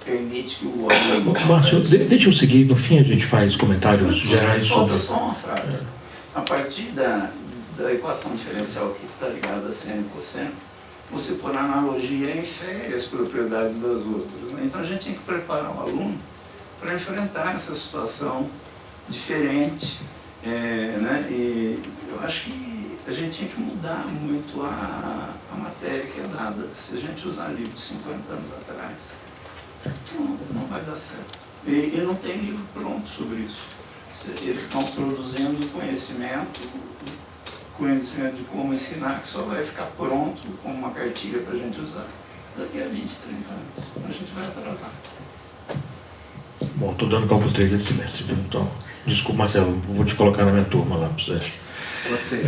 permite que o aluno... Márcio, deixa eu seguir, no fim a gente faz comentários gerais sobre... Falta só uma frase. A partir da equação diferencial que está ligada a seno e cosseno, você, por analogia, infere as propriedades das outras. Né? Então a gente tem que preparar o aluno para enfrentar essa situação diferente. Né? E eu acho que a gente tinha que mudar muito a matéria que é dada. Se a gente usar livro de 50 anos atrás, não vai dar certo. E não tem livro pronto sobre isso. Eles estão produzindo conhecimento de como ensinar, que só vai ficar pronto com uma cartilha para a gente usar daqui a 20, 30 anos. A gente vai atrasar. Bom, estou dando cálculo 3 esse semestre, então, desculpa, Marcelo, vou te colocar na minha turma lá para você. Pode ser.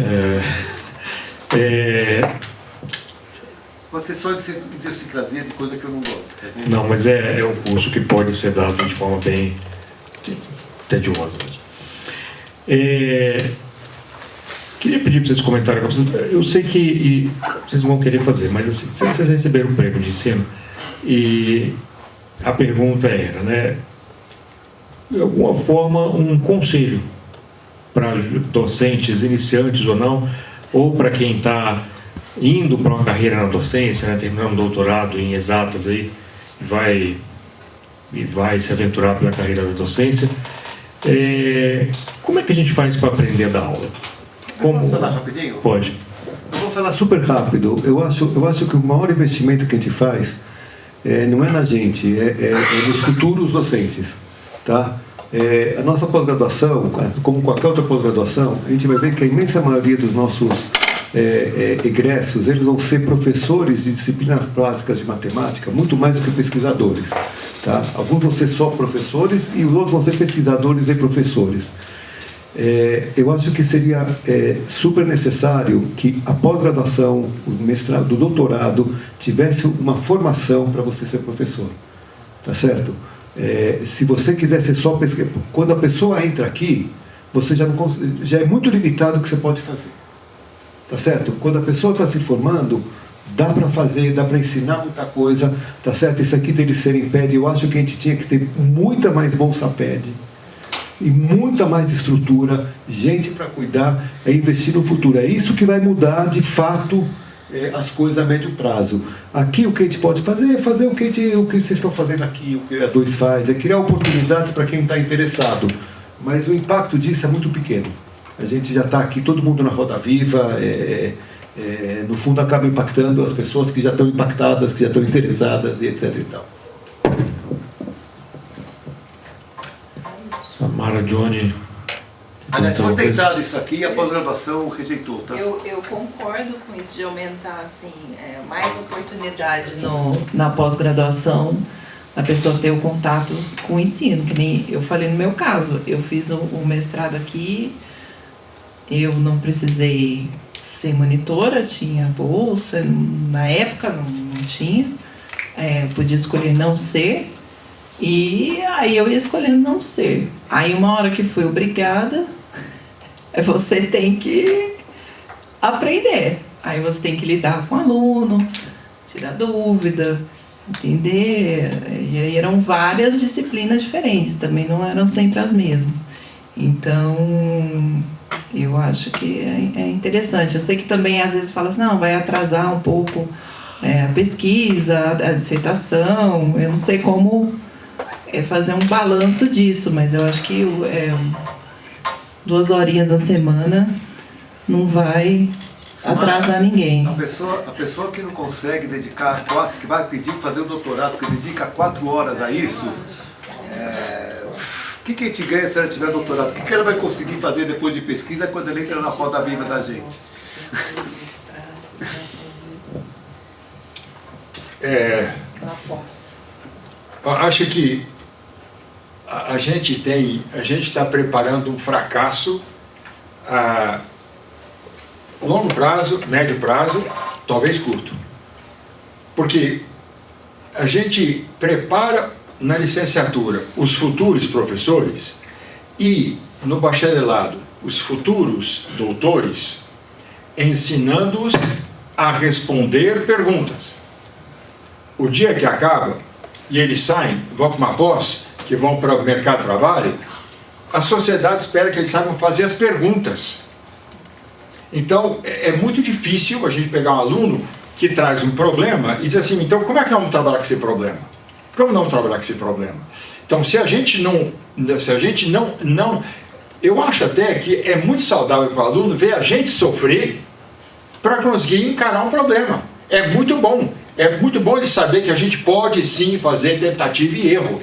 Pode ser só de idiosincrasia de coisa que eu não gosto. Não, mas é um curso que pode ser dado de forma bem tediosa mesmo. Queria pedir para vocês comentarem. Eu sei que vocês vão querer fazer, mas assim, vocês receberam o prêmio de ensino e a pergunta era, né, de alguma forma, um conselho para docentes iniciantes ou não, ou para quem está indo para uma carreira na docência, né, terminando um doutorado em exatas aí, e vai se aventurar pela carreira da docência. Como é que a gente faz para aprender a dar aula? Posso falar rapidinho? Pode. Eu vou falar super rápido. Eu acho que o maior investimento que a gente faz não é na gente, é nos futuros docentes. Tá? A nossa pós-graduação, como qualquer outra pós-graduação, a gente vai ver que a imensa maioria dos nossos egressos, eles vão ser professores de disciplinas básicas de matemática, muito mais do que pesquisadores. Tá? Alguns vão ser só professores e os outros vão ser pesquisadores e professores. Eu acho que seria super necessário que a pós-graduação, o mestrado, o doutorado, tivesse uma formação para você ser professor. Tá certo? Se você quiser ser só pesquisador, quando a pessoa entra aqui, você já é muito limitado o que você pode fazer. Tá certo? Quando a pessoa está se formando, dá para fazer, dá para ensinar muita coisa, tá certo? Isso aqui dele ser em PED, eu acho que a gente tinha que ter muita mais bolsa PED e muita mais estrutura, gente para cuidar, investir no futuro. É isso que vai mudar, de fato, as coisas a médio prazo. Aqui o que a gente pode fazer é fazer o que vocês estão fazendo aqui, o que a 2 faz, é criar oportunidades para quem está interessado. Mas o impacto disso é muito pequeno. A gente já está aqui, todo mundo na roda viva, no fundo acaba impactando as pessoas que já estão impactadas, que já estão interessadas e etc. e tal. Samara, Johnny... Aliás, foi tentado isso aqui e a pós-graduação rejeitou, tá? Eu concordo com isso, de aumentar assim, mais oportunidade na pós-graduação, a pessoa ter o contato com o ensino, que nem eu falei no meu caso. Eu fiz o mestrado aqui, eu não precisei ser monitora, tinha bolsa, na época não tinha, podia escolher não ser, e aí eu ia escolhendo não ser. Aí uma hora que fui obrigada, você tem que aprender. Aí você tem que lidar com o aluno, tirar dúvida, entender. E aí eram várias disciplinas diferentes, também não eram sempre as mesmas. Então, eu acho que é interessante. Eu sei que também às vezes fala assim, não, vai atrasar um pouco a pesquisa, a dissertação. Eu não sei como fazer um balanço disso, mas eu acho que 2 horinhas na semana não vai atrasar ninguém. A pessoa que não consegue dedicar que vai pedir para fazer o doutorado, que dedica 4 horas a isso, o que a gente ganha se ela tiver doutorado? O que ela vai conseguir fazer depois de pesquisa quando ela entra na roda viva da gente? Acho que a gente está preparando um fracasso a longo prazo, médio prazo, talvez curto. Porque a gente prepara na licenciatura os futuros professores e no bacharelado os futuros doutores, ensinando-os a responder perguntas. O dia que acaba e eles saem, vão para uma pós, que vão para o mercado de trabalho, a sociedade espera que eles saibam fazer as perguntas. Então, é muito difícil a gente pegar um aluno que traz um problema e dizer assim, então como é que nós vamos trabalhar com esse problema? Como não trabalhar com esse problema? Então, se a gente não, eu acho até que é muito saudável para o aluno ver a gente sofrer para conseguir encarar um problema. É muito bom ele saber que a gente pode sim fazer tentativa e erro.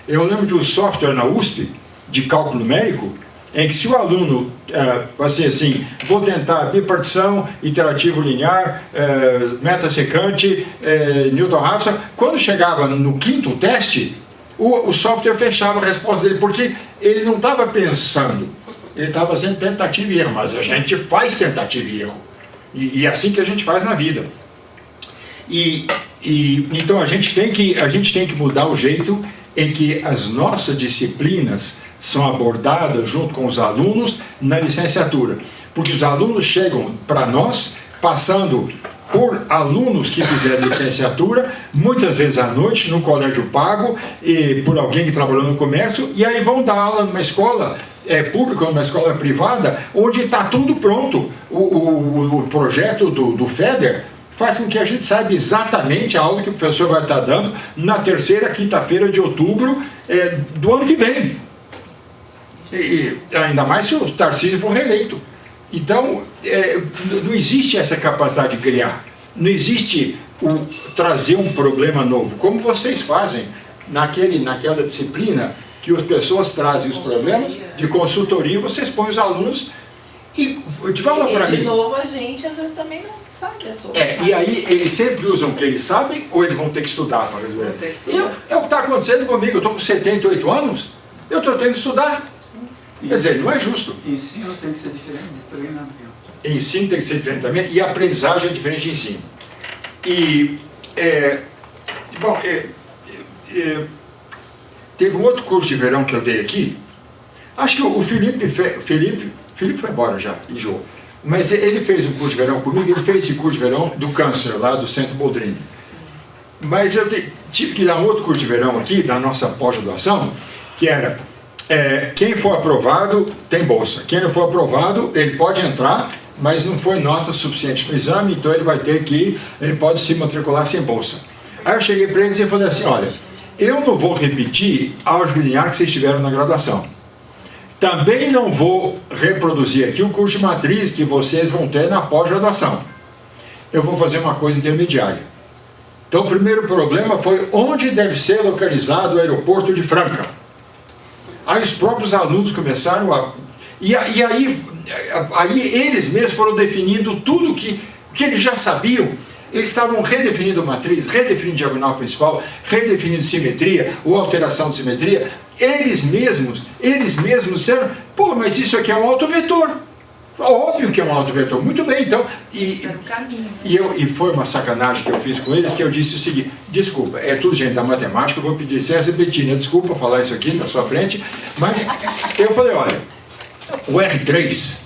Eu lembro de um software na USP, de cálculo numérico, em que se o aluno assim, vou tentar bipartição, iterativo linear, meta secante, Newton-Raphson, quando chegava no 5º teste, o software fechava a resposta dele, porque ele não estava pensando, ele estava fazendo tentativa e erro, mas a gente faz tentativa e erro, e é assim que a gente faz na vida. Então a gente tem que mudar o jeito em que as nossas disciplinas são abordadas junto com os alunos na licenciatura. Porque os alunos chegam para nós passando por alunos que fizeram licenciatura, muitas vezes à noite, no colégio pago, e por alguém que trabalhou no comércio, e aí vão dar aula numa escola pública, numa escola privada, onde está tudo pronto. O projeto do FEDER faz com que a gente saiba exatamente a aula que o professor vai estar dando na 3ª quinta-feira de outubro do ano que vem. E ainda mais se o Tarcísio for reeleito. Então, não existe essa capacidade de criar. Não existe trazer um problema novo, como vocês fazem naquela disciplina que as pessoas trazem os problemas de consultoria, vocês põem os alunos E fala para de mim. novo, a gente às vezes também não sabe a solução. E aí eles sempre usam o que eles sabem ou eles vão ter que estudar para resolver? Vão ter que estudar. É o que está acontecendo comigo. Eu estou com 78 anos, eu estou tendo que estudar. Quer dizer, não é justo. Ensino tem que ser diferente de treinamento. Ensino tem que ser diferente também e a aprendizagem é diferente de ensino. E, teve um outro curso de verão que eu dei aqui. Acho que o Felipe foi embora já, enjoou. Mas ele fez um curso de verão comigo, ele fez esse curso de verão do câncer, lá do Centro Boldrini. Mas eu tive que dar um outro curso de verão aqui, da nossa pós-graduação, que era, quem for aprovado tem bolsa. Quem não for aprovado, ele pode entrar, mas não foi nota suficiente no exame, então ele vai ter que, ele pode se matricular sem bolsa. Aí eu cheguei para eles e falei assim, olha, eu não vou repetir a álgebra linear que vocês tiveram na graduação. Também não vou reproduzir aqui o curso de matriz que vocês vão ter na pós-graduação. Eu vou fazer uma coisa intermediária. Então o primeiro problema foi onde deve ser localizado o aeroporto de Franca. Aí os próprios alunos começaram a... E aí eles mesmos foram definindo tudo que eles já sabiam. Eles estavam redefinindo matriz, redefinindo diagonal principal, redefinindo simetria ou alteração de simetria. Eles mesmos disseram, pô, mas isso aqui é um autovetor. Óbvio que é um autovetor. Muito bem, então. E foi uma sacanagem que eu fiz com eles, que eu disse o seguinte, desculpa, é tudo gente da matemática, eu vou pedir licença, Betina, desculpa falar isso aqui na sua frente, mas eu falei, olha, o R3,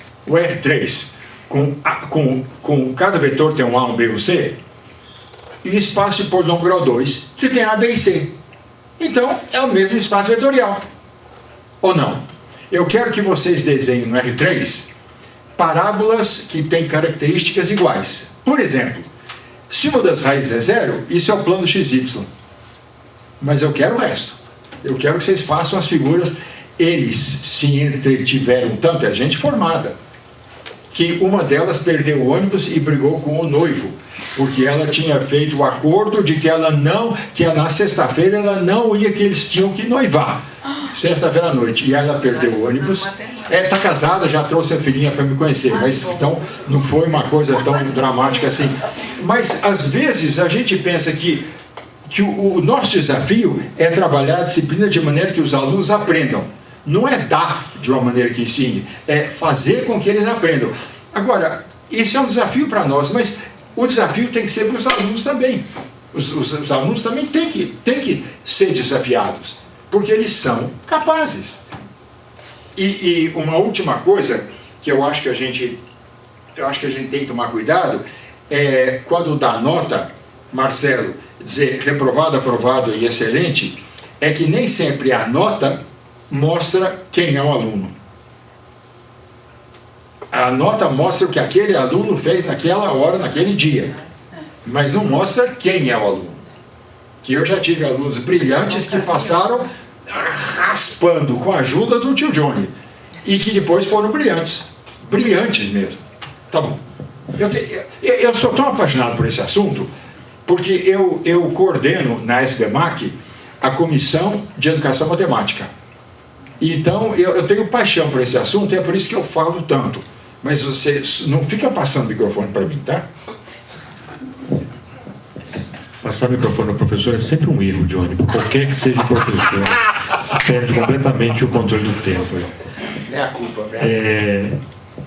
com cada vetor tem um A, um B e um C, e espaço de polidômio grau 2, que tem A, B e C. Então, é o mesmo espaço vetorial. Ou não? Eu quero que vocês desenhem no R3 parábolas que têm características iguais. Por exemplo, se uma das raízes é zero, isso é o plano XY. Mas eu quero o resto. Eu quero que vocês façam as figuras. Eles se entretiveram tanto, é gente formada, que uma delas perdeu o ônibus e brigou com o noivo, porque ela tinha feito o acordo de que na sexta-feira ela não ia, que eles tinham que noivar, sexta-feira à noite, e ela perdeu o ônibus. Está casada, já trouxe a filhinha para me conhecer, mas então não foi uma coisa tão dramática assim. Mas às vezes a gente pensa que o nosso desafio é trabalhar a disciplina de maneira que os alunos aprendam. Não é dar de uma maneira que ensine, é fazer com que eles aprendam. Agora, isso é um desafio para nós, mas o desafio tem que ser para os alunos também. Os alunos também têm que ser desafiados, porque eles são capazes. E uma última coisa que eu acho que a gente tem que tomar cuidado é quando dá nota, Marcelo, dizer reprovado, aprovado e excelente, é que nem sempre a nota mostra quem é o aluno. A nota mostra o que aquele aluno fez naquela hora, naquele dia, mas não mostra quem é o aluno. Que eu já tive alunos brilhantes que passaram raspando com a ajuda do tio Johnny e que depois foram brilhantes mesmo. Tá bom. Eu sou tão apaixonado por esse assunto porque eu coordeno na SBMAC a Comissão de Educação Matemática. Então, eu tenho paixão por esse assunto e é por isso que eu falo tanto. Mas você não fica passando o microfone para mim, tá? Passar o microfone ao professor é sempre um erro, Johnny, por qualquer que seja o professor. Perde completamente o controle do tempo. É a culpa,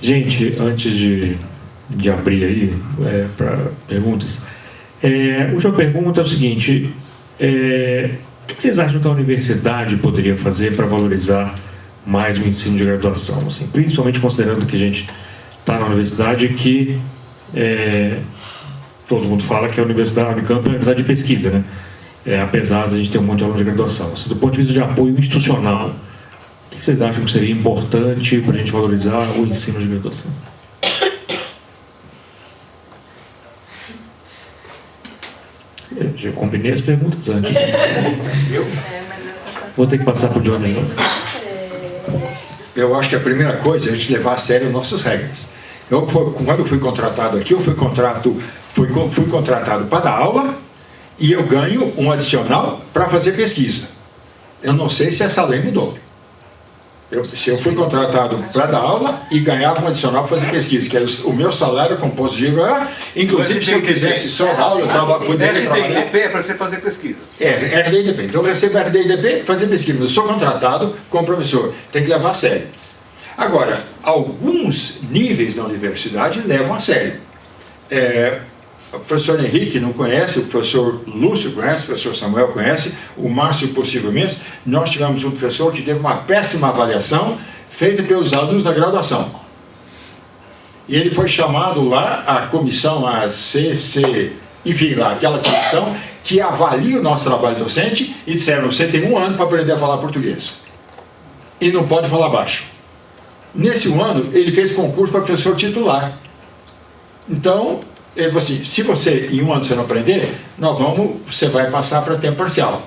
gente, antes de abrir aí para perguntas, a última pergunta é o seguinte: o que vocês acham que a universidade poderia fazer para valorizar mais o ensino de graduação? Assim, principalmente considerando que a gente está na universidade que todo mundo fala que a Unicamp é uma universidade de pesquisa, né? Apesar de a gente ter um monte de alunos de graduação. Assim, do ponto de vista de apoio institucional, o que vocês acham que seria importante para a gente valorizar o ensino de graduação? Eu já combinei as perguntas antes. Vou ter que passar para o Johnny agora. Eu acho que a primeira coisa é a gente levar a sério nossas regras. Quando eu fui contratado aqui, eu fui contratado para dar aula e eu ganho um adicional para fazer pesquisa. Eu não sei se essa lei mudou. Se eu fui contratado para dar aula e ganhava um adicional para fazer pesquisa, que era o meu salário composto de... inclusive, se eu quisesse só dar aula, eu poderia trabalhar... RDIDP é para você fazer pesquisa. RDIDP. Então, eu recebo RDIDP para fazer pesquisa. Eu sou contratado como professor. Tem que levar a sério. Agora, alguns níveis da universidade levam a sério. O professor Henrique não conhece, o professor Lúcio conhece, o professor Samuel conhece, o Márcio possivelmente. Nós tivemos um professor que teve uma péssima avaliação feita pelos alunos da graduação. E ele foi chamado lá, a comissão, a CC, enfim, lá, aquela comissão que avalia o nosso trabalho docente e disseram, você tem 1 ano para aprender a falar português. E não pode falar baixo. Nesse 1 ano, ele fez concurso para professor titular. Então... ele falou assim, se você em 1 ano você não aprender, você vai passar para tempo parcial.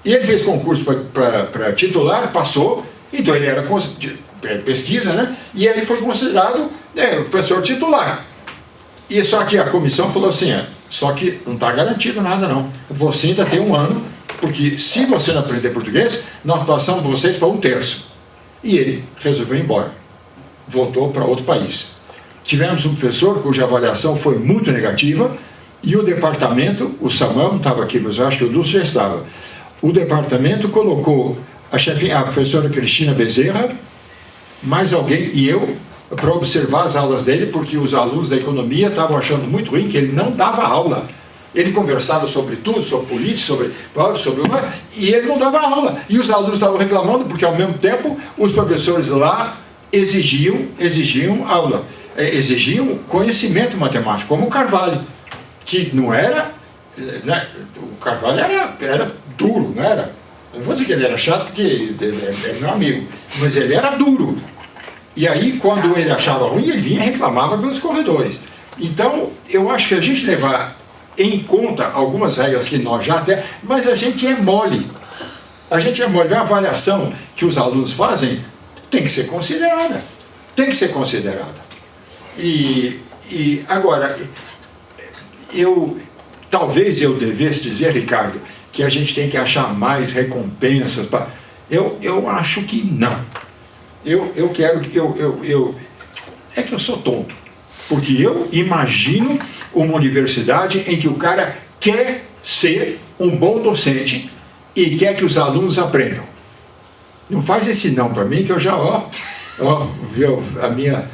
E ele fez concurso para titular, passou, então ele era pesquisa, né? E ele foi considerado professor titular. E só que a comissão falou assim, só que não está garantido nada não. Você ainda tem 1 ano, porque se você não aprender português, nós passamos vocês para 1/3. E ele resolveu ir embora. Voltou para outro país. Tivemos um professor cuja avaliação foi muito negativa e o departamento, o Samuel não estava aqui, mas eu acho que o Dulce já estava. O departamento colocou a professora Cristina Bezerra, mais alguém e eu, para observar as aulas dele, porque os alunos da economia estavam achando muito ruim que ele não dava aula. Ele conversava sobre tudo, sobre política, e ele não dava aula. E os alunos estavam reclamando porque, ao mesmo tempo, os professores lá exigiam aula. Exigiam conhecimento matemático, como o Carvalho, que não era... né, o Carvalho era duro, não era? Eu não vou dizer que ele era chato, porque ele é meu amigo, mas ele era duro. E aí, quando ele achava ruim, ele vinha e reclamava pelos corredores. Então, eu acho que a gente levar em conta algumas regras que nós já temos, mas a gente é mole. A gente é mole. A avaliação que os alunos fazem tem que ser considerada. Tem que ser considerada. E agora, talvez eu devesse dizer, Ricardo, que a gente tem que achar mais recompensas. Eu acho que não. É que eu sou tonto. Porque eu imagino uma universidade em que o cara quer ser um bom docente e quer que os alunos aprendam. Não faz esse não para mim, que eu já, viu, a minha...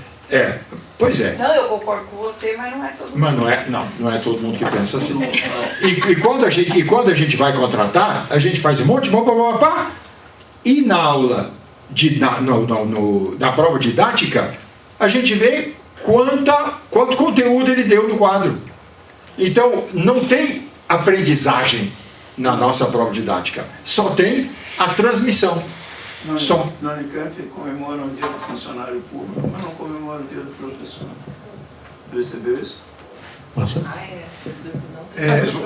Pois é. Não, eu concordo com você, mas não é todo mundo. Mas não é todo mundo que pensa assim. E quando a gente vai contratar, a gente faz um monte de blá, e na aula, na prova didática, a gente vê quanto conteúdo ele deu no quadro. Então, não tem aprendizagem na nossa prova didática, só tem a transmissão. Na Unicamp comemoram o dia do funcionário público, mas não comemoram o dia do professor. Percebeu isso? Nossa.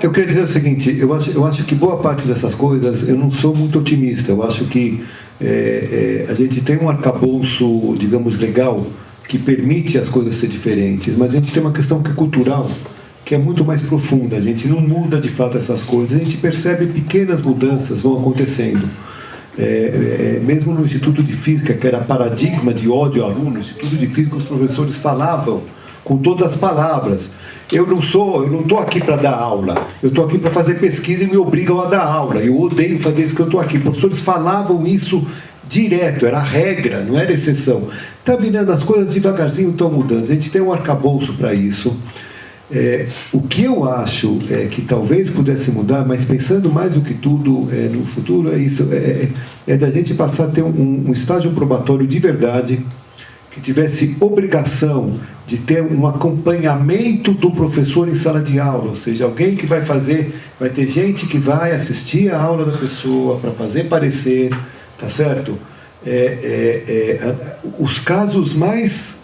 Eu queria dizer o seguinte, eu acho que boa parte dessas coisas, eu não sou muito otimista. Eu acho que a gente tem um arcabouço, digamos, legal, que permite as coisas ser diferentes, mas a gente tem uma questão que é cultural, que é muito mais profunda. A gente não muda de fato essas coisas, a gente percebe pequenas mudanças vão acontecendo. Mesmo no Instituto de Física, que era paradigma de ódio ao aluno, no Instituto de Física os professores falavam com todas as palavras. Eu não estou aqui para dar aula, eu estou aqui para fazer pesquisa e me obrigam a dar aula. Eu odeio fazer isso que eu estou aqui. Os professores falavam isso direto, era regra, não era exceção. Está virando, as coisas devagarzinho estão mudando, a gente tem um arcabouço para isso. O que eu acho que talvez pudesse mudar, mas pensando mais do que tudo no futuro, é isso, é da gente passar a ter um estágio probatório de verdade, que tivesse obrigação de ter um acompanhamento do professor em sala de aula, ou seja, alguém que vai ter gente que vai assistir a aula da pessoa para fazer parecer, tá certo? Os casos mais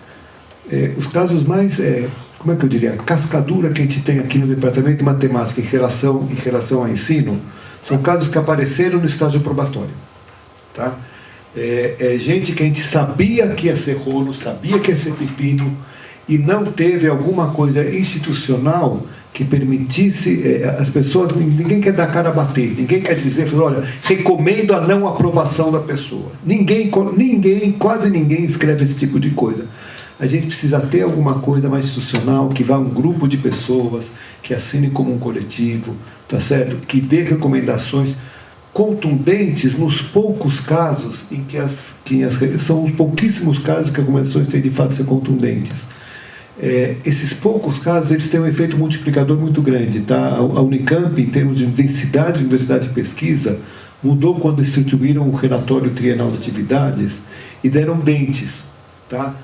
como é que eu diria, cascadura que a gente tem aqui no departamento de matemática em relação ao ensino, são casos que apareceram no estágio probatório, tá? Gente que a gente sabia que ia ser rolo, sabia que ia ser pepino, e não teve alguma coisa institucional que permitisse as pessoas, ninguém quer dar cara a bater, ninguém quer dizer, olha, recomendo a não aprovação da pessoa. Quase ninguém escreve esse tipo de coisa. A gente precisa ter alguma coisa mais institucional, que vá um grupo de pessoas, que assine como um coletivo, tá certo? Que dê recomendações contundentes nos poucos casos em que são os pouquíssimos casos que as recomendações têm de fato ser contundentes. Esses poucos casos eles têm um efeito multiplicador muito grande, tá? A Unicamp, em termos de densidade de universidade de pesquisa, mudou quando instituíram o relatório trienal de atividades e deram dentes, tá?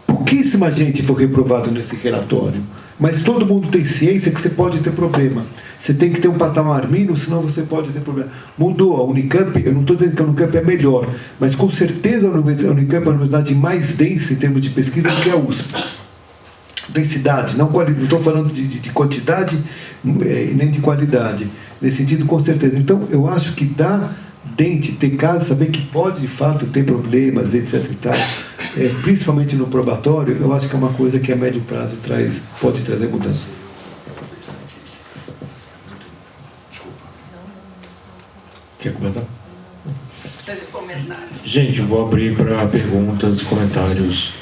Pouquíssima gente foi reprovada nesse relatório, mas todo mundo tem ciência que você pode ter problema. Você tem que ter um patamar mínimo, senão você pode ter problema. Mudou a Unicamp, eu não estou dizendo que a Unicamp é melhor, mas com certeza a Unicamp é a universidade mais densa em termos de pesquisa do que a USP. Densidade, não estou falando de quantidade nem de qualidade. Nesse sentido, com certeza. Então, eu acho que dá dente, ter caso, saber que pode de fato ter problemas, etc. e tal, principalmente no probatório, eu acho que é uma coisa que a médio prazo pode trazer mudanças. Quer comentar? Gente, vou abrir para perguntas, comentários.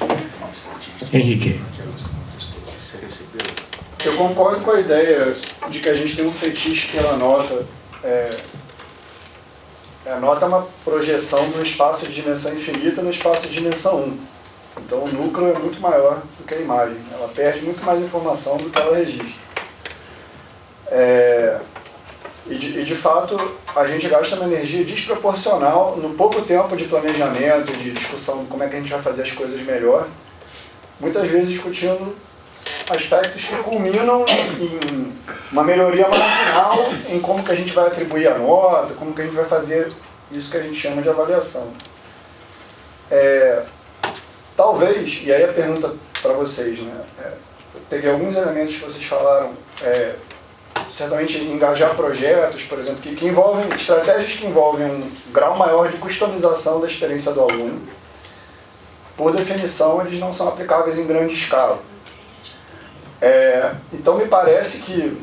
Henrique. Eu concordo com a ideia de que a gente tem um fetiche pela nota. A nota é uma projeção do espaço de dimensão infinita no espaço de dimensão 1. Então o núcleo é muito maior do que a imagem. Ela perde muito mais informação do que ela registra. E de fato, a gente gasta uma energia desproporcional no pouco tempo de planejamento, de discussão de como é que a gente vai fazer as coisas melhor. Muitas vezes discutindo aspectos que culminam em uma melhoria marginal em como que a gente vai atribuir a nota, como que a gente vai fazer isso que a gente chama de avaliação. Talvez, e aí a pergunta para vocês, né? Eu peguei alguns elementos que vocês falaram, certamente engajar projetos, por exemplo, que envolvem estratégias que envolvem um grau maior de customização da experiência do aluno. Por definição, eles não são aplicáveis em grande escala. Então, me parece que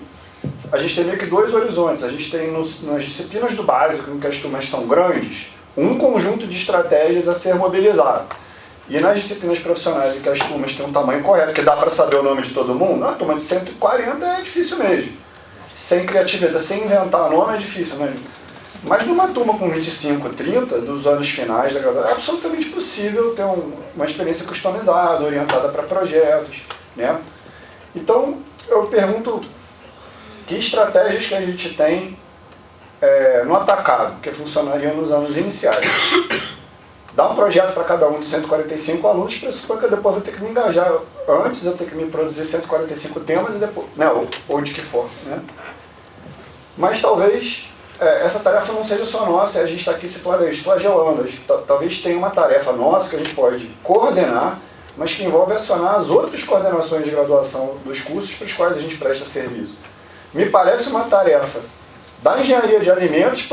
a gente tem meio que dois horizontes. A gente tem nas disciplinas do básico, em que as turmas são grandes, um conjunto de estratégias a ser mobilizado. E nas disciplinas profissionais, em que as turmas têm um tamanho correto, que dá para saber o nome de todo mundo, a turma de 140 é difícil mesmo. Sem criatividade, sem inventar nome é difícil mesmo. Mas numa turma com 25, 30, dos anos finais da graduação, é absolutamente possível ter uma experiência customizada, orientada para projetos, né? Então, eu pergunto que estratégias que a gente tem no atacado, que funcionariam nos anos iniciais. Dar um projeto para cada um de 145 alunos, pressupõe que eu depois vou ter que me engajar. Antes eu tenho que me produzir 145 temas, e depois, né, ou de que for. Né? Mas talvez essa tarefa não seja só nossa, a gente está aqui se flagelando. Talvez tenha uma tarefa nossa que a gente pode coordenar, mas que envolve acionar as outras coordenações de graduação dos cursos para os quais a gente presta serviço. Me parece uma tarefa da engenharia de alimentos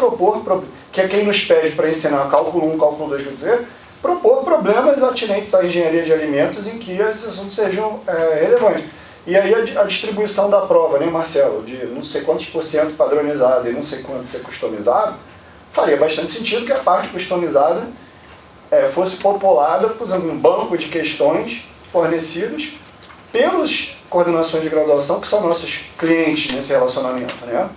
que é quem nos pede para ensinar cálculo 1, cálculo 2, propor problemas atinentes à engenharia de alimentos em que esses assuntos sejam relevantes. E aí a distribuição da prova, né, Marcelo, de não sei quantos % padronizado e não sei quanto ser customizado, faria bastante sentido que a parte customizada fosse populada por um banco de questões fornecidos pelas coordenações de graduação, que são nossos clientes nesse relacionamento. Né?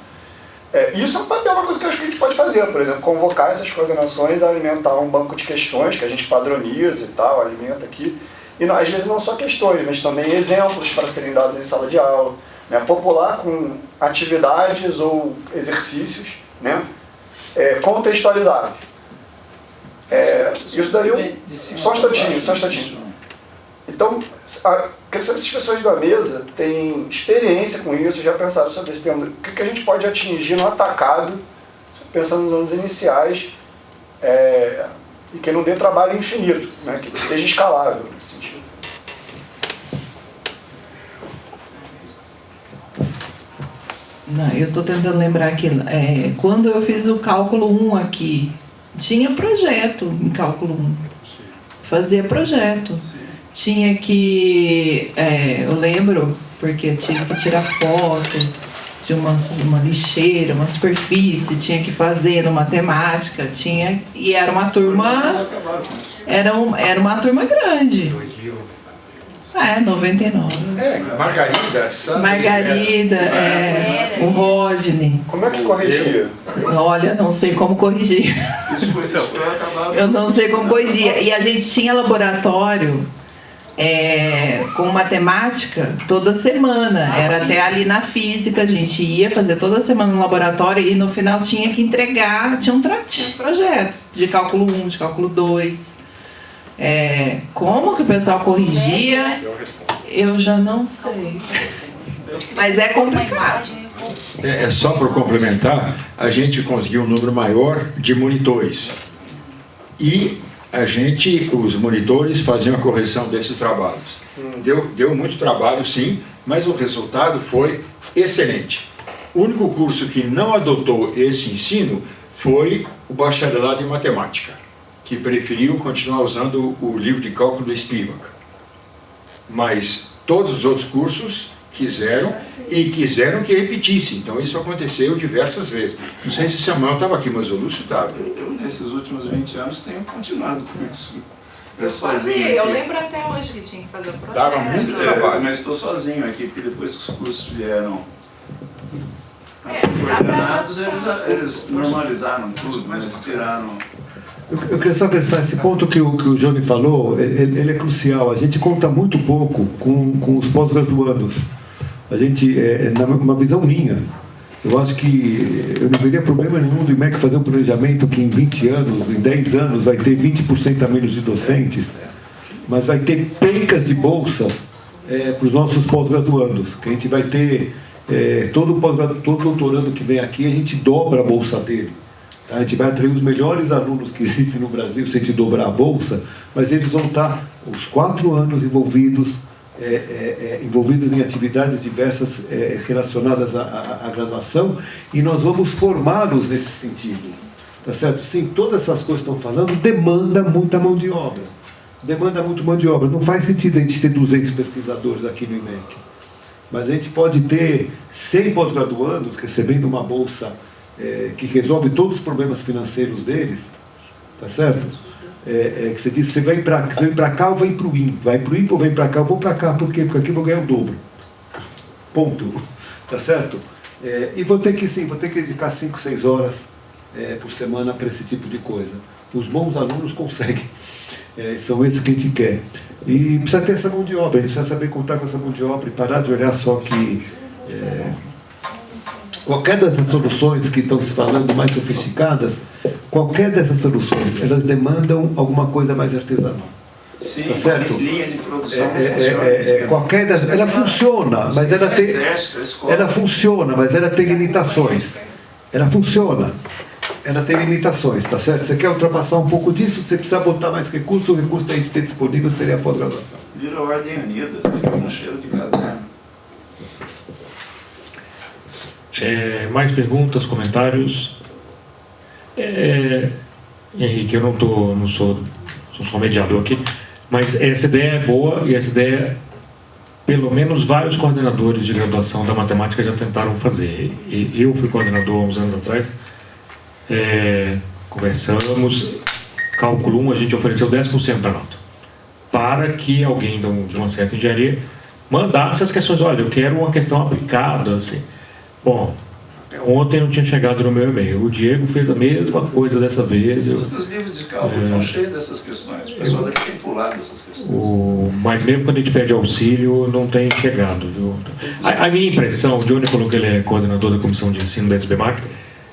Isso é um papel, uma coisa que eu acho que a gente pode fazer, por exemplo, convocar essas coordenações a alimentar um banco de questões que a gente padroniza e tal, alimenta aqui. E às vezes não só questões, mas também exemplos para serem dados em sala de aula, né? Popular com atividades ou exercícios, né? Contextualizados. Isso daí, só um instantinho. Então, essas pessoas da mesa têm experiência com isso, já pensaram sobre esse tema. O que a gente pode atingir no atacado, pensando nos anos iniciais, e que não dê trabalho infinito, né? Que seja escalável nesse sentido. Não, eu estou tentando lembrar que quando eu fiz o cálculo 1 aqui, tinha projeto em cálculo 1. Fazia projeto. Tinha que, eu lembro porque eu tive que tirar foto de uma lixeira, uma superfície, tinha que fazer no matemática, e era uma turma, era uma turma grande. 99. Margarida, Sandra. Margarida, o Rodney. Como é que corrigia? Olha, não sei como corrigir. Isso foi acabado. Eu não sei como corrigir. E a gente tinha laboratório com matemática toda semana. Era até ali na física, a gente ia fazer toda semana no laboratório e no final tinha que entregar, tinha projetos de cálculo 1, de cálculo 2. Como que o pessoal corrigia, eu já não sei. Mas é complicado. Só para complementar, a gente conseguiu um número maior de monitores. E os monitores faziam a correção desses trabalhos. Deu muito trabalho, sim, mas o resultado foi excelente. O único curso que não adotou esse ensino foi o bacharelado em matemática, que preferiu continuar usando o livro de cálculo do Spivak. Mas todos os outros cursos quiseram que repetisse. Então isso aconteceu diversas vezes. Não sei se Samuel estava aqui, mas o Lúcio estava. Eu, nesses últimos 20 anos, tenho continuado com isso. Eu lembro até hoje que tinha que fazer o projeto. Dava muito trabalho. Mas estou sozinho aqui, porque depois que os cursos vieram assim, coordenados, eles normalizaram tudo, mas eles tiraram... Eu queria só acrescentar esse ponto que o Johnny falou, ele é crucial. A gente conta muito pouco com os pós-graduandos. A gente, uma visão minha, eu acho que eu não veria problema nenhum do IMEC fazer um planejamento que em 20 anos, em 10 anos, vai ter 20% a menos de docentes, mas vai ter pencas de bolsa para os nossos pós-graduandos, que a gente vai ter, todo doutorando que vem aqui, a gente dobra a bolsa dele. A gente vai atrair os melhores alunos que existem no Brasil se a gente dobrar a bolsa, mas eles vão estar os 4 anos envolvidos em atividades diversas relacionadas à graduação, e nós vamos formá-los nesse sentido. Tá certo? Sim, todas essas coisas que estão falando demanda muita mão de obra. Demanda muito mão de obra. Não faz sentido a gente ter 200 pesquisadores aqui no IMEC. Mas a gente pode ter 100 pós-graduandos recebendo uma bolsa que resolve todos os problemas financeiros deles, tá certo? Que você diz, você vem para cá ou vem para o INPE? Vai para o INPE ou vem para cá? Eu vou para cá, por quê? Porque aqui eu vou ganhar o dobro. Ponto. Tá certo? E vou ter que dedicar 5, 6 horas por semana para esse tipo de coisa. Os bons alunos conseguem. São esses que a gente quer. E precisa ter essa mão de obra, a gente precisa saber contar com essa mão de obra e parar de olhar só que... qualquer dessas soluções que estão se falando mais sofisticadas, qualquer dessas soluções, elas demandam alguma coisa mais artesanal. Sim, tá certo? Linha de produção funciona. Qualquer dessas, ela funciona, mas ela funciona, mas ela tem limitações. Ela funciona, ela tem limitações, tá certo? Você quer ultrapassar um pouco disso, você precisa botar mais recursos, o recurso que a gente tem disponível seria a pós-graduação. Vira ordem unida, fica um cheiro de caserna. Mais perguntas, comentários? Henrique, eu não sou só mediador aqui, mas essa ideia é boa e essa ideia, pelo menos vários coordenadores de graduação da matemática já tentaram fazer. Eu fui coordenador há uns anos atrás, conversamos, cálculo 1, a gente ofereceu 10% da nota, para que alguém de uma certa engenharia mandasse as questões. Olha, eu quero uma questão aplicada, assim. Bom, ontem não tinha chegado no meu e-mail. O Diego fez a mesma coisa dessa vez. Os livros de cálculo estão cheios dessas questões. O pessoal daqui tem pulado essas questões. Mas mesmo quando a gente pede auxílio, não tem chegado. Viu? A minha impressão, o Johnny falou que ele é coordenador da comissão de ensino da SBMAC,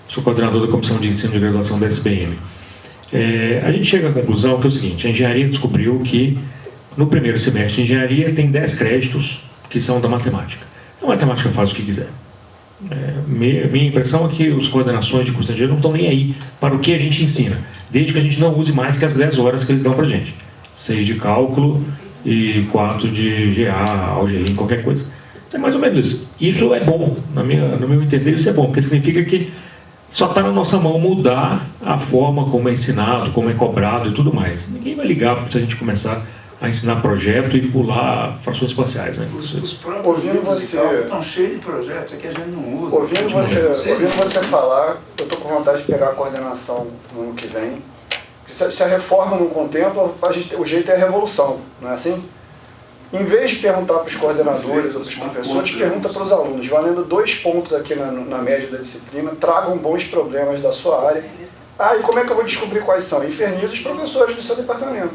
sou coordenador da comissão de ensino de graduação da SBM. A gente chega à conclusão que é o seguinte: a engenharia descobriu que no primeiro semestre de engenharia tem 10 créditos que são da matemática. A matemática faz o que quiser. Minha impressão é que as coordenações de curso de engenharia não estão nem aí para o que a gente ensina, desde que a gente não use mais que as 10 horas que eles dão para a gente. 6 de cálculo e 4 de GA, algerim, qualquer coisa. É mais ou menos isso. Isso é bom, no meu entender, isso é bom, porque significa que só está na nossa mão mudar a forma como é ensinado, como é cobrado e tudo mais. Ninguém vai ligar se a gente começar a ensinar projeto e pular frações espaciais. Né? Os próprios estão cheios de projetos que a gente não usa. Ouvindo você falar, eu estou com vontade de pegar a coordenação no ano que vem. Se a reforma não contempla, o jeito é a revolução, não é assim? Em vez de perguntar para os coordenadores ou para os professores, pergunta para os alunos, valendo 2 pontos aqui na média da disciplina, tragam bons problemas da sua área. E como é que eu vou descobrir quais são? Inferniza os professores do seu departamento.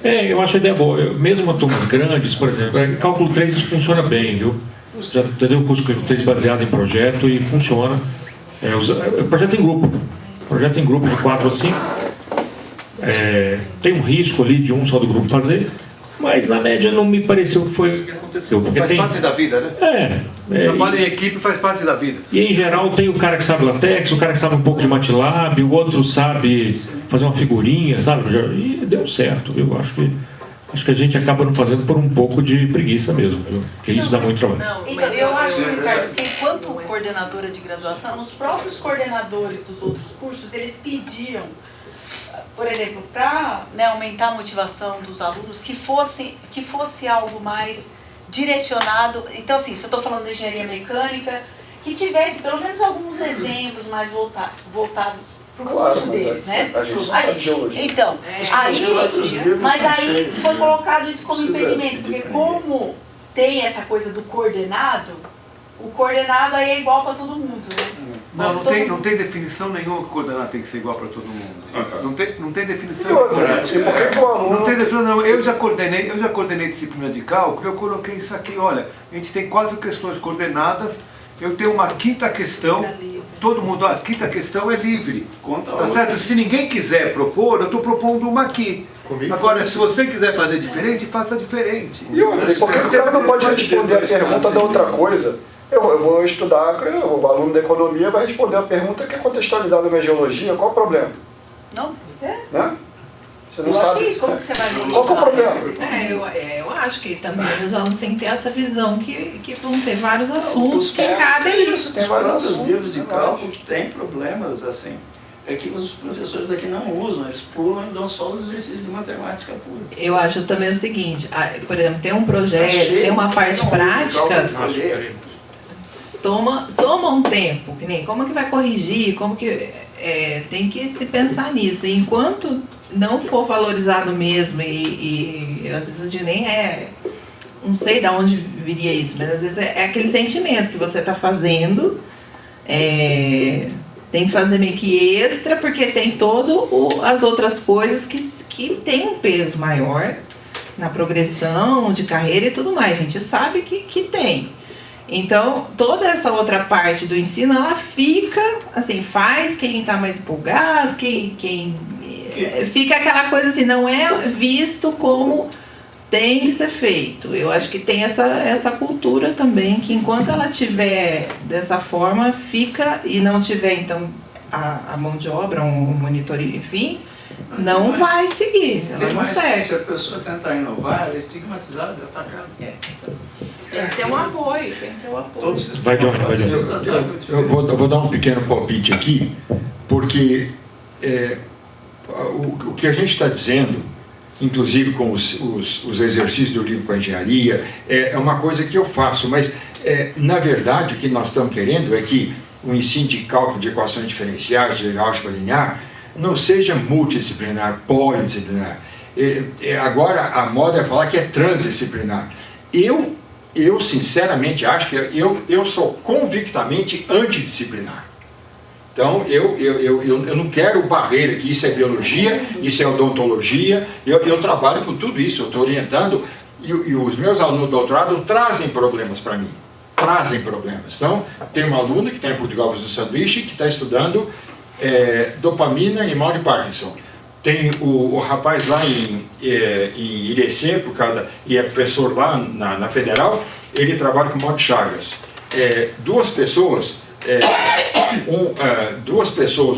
Eu acho a ideia boa. Mesmo turmas grandes, por exemplo, cálculo 3 isso funciona bem, viu? Já dei um curso de cálculo 3 baseado em projeto e funciona. Projeto em grupo. Projeto em grupo de 4 ou 5. Tem um risco ali de um só do grupo fazer, mas na média não me pareceu que foi isso que aconteceu. Porque faz parte da vida, né? Trabalho em equipe faz parte da vida. E em geral tem o cara que sabe LaTeX, o cara que sabe um pouco de MATLAB, o outro sabe fazer uma figurinha, sabe? E deu certo, viu? Acho que a gente acaba não fazendo por um pouco de preguiça mesmo, viu? Porque isso dá muito trabalho. Então, eu acho, Ricardo, que enquanto coordenadora de graduação, os próprios coordenadores dos outros cursos, eles pediam, por exemplo, para aumentar a motivação dos alunos, que fosse algo mais direcionado. Então, assim, se eu estou falando de engenharia mecânica, que tivesse pelo menos alguns exemplos mais voltados para o curso deles, né? A gente sabe geologia. Então, mas aí foi colocado isso como impedimento, porque como tem essa coisa do coordenado, o coordenado aí é igual para todo mundo, né? Não tem definição nenhuma que o coordenado tem que ser igual para todo mundo. Não tem definição. Não tem definição, não. Eu já coordenei disciplina de cálculo, eu coloquei isso aqui, olha, a gente tem 4 questões coordenadas, eu tenho uma 5ª questão, todo mundo, a 5ª questão é livre. Tá certo? Se ninguém quiser propor, eu estou propondo uma aqui. Agora, se você quiser fazer diferente, faça diferente. E outra, por que o cara não pode responder a pergunta da outra coisa? Eu vou estudar, o aluno da economia vai responder a pergunta que é contextualizada na geologia, qual o problema? Não, pois é. Né? Você não eu sabe. acho que é isso, como que você vai ver? Qual que é o problema? Eu acho que também os alunos têm que ter essa visão que vão ter vários assuntos que cabem isso. Os próprios livros de cálculo têm problemas assim. É que os professores daqui não usam, eles pulam e dão só os exercícios de matemática pura. Eu acho também o seguinte, por exemplo, tem um projeto, tem uma parte prática, toma um tempo, que nem como que vai corrigir, como que tem que se pensar nisso. E enquanto não for valorizado mesmo e às vezes a gente nem não sei de onde viria isso, mas às vezes é aquele sentimento que você está fazendo, tem que fazer meio que extra, porque tem as outras coisas que tem um peso maior na progressão de carreira e tudo mais. A gente sabe que tem. Então, toda essa outra parte do ensino, ela fica, assim, faz quem está mais empolgado, quem fica aquela coisa assim, não é visto como tem que ser feito. Eu acho que tem essa cultura também, que enquanto ela tiver dessa forma, fica, e não tiver, então, a mão de obra, um monitorio, enfim, não vai seguir, ela não segue. Se a pessoa tentar inovar, ela é estigmatizada, é atacada. Tem que ter um apoio, tem que ter um apoio. Vai, Johnny, vai, Johnny. Eu vou dar um pequeno palpite aqui, porque o que a gente está dizendo, inclusive com os exercícios do livro para engenharia, é uma coisa que eu faço, mas na verdade o que nós estamos querendo é que o ensino de cálculo de equações diferenciais, de álgebra linear, não seja multidisciplinar, polidisciplinar. Agora a moda é falar que é transdisciplinar. Eu sinceramente acho que eu sou convictamente antidisciplinar. Então, eu não quero barreira, que isso é biologia, isso é odontologia, eu trabalho com tudo isso, eu estou orientando, e os meus alunos do doutorado trazem problemas para mim, trazem problemas. Então, tem uma aluna que está em Portugal fazendo sanduíche, que está estudando dopamina e mal de Parkinson. Tem o rapaz lá em Irecê, e é professor lá na Federal, ele trabalha com mal de Chagas. Duas pessoas, um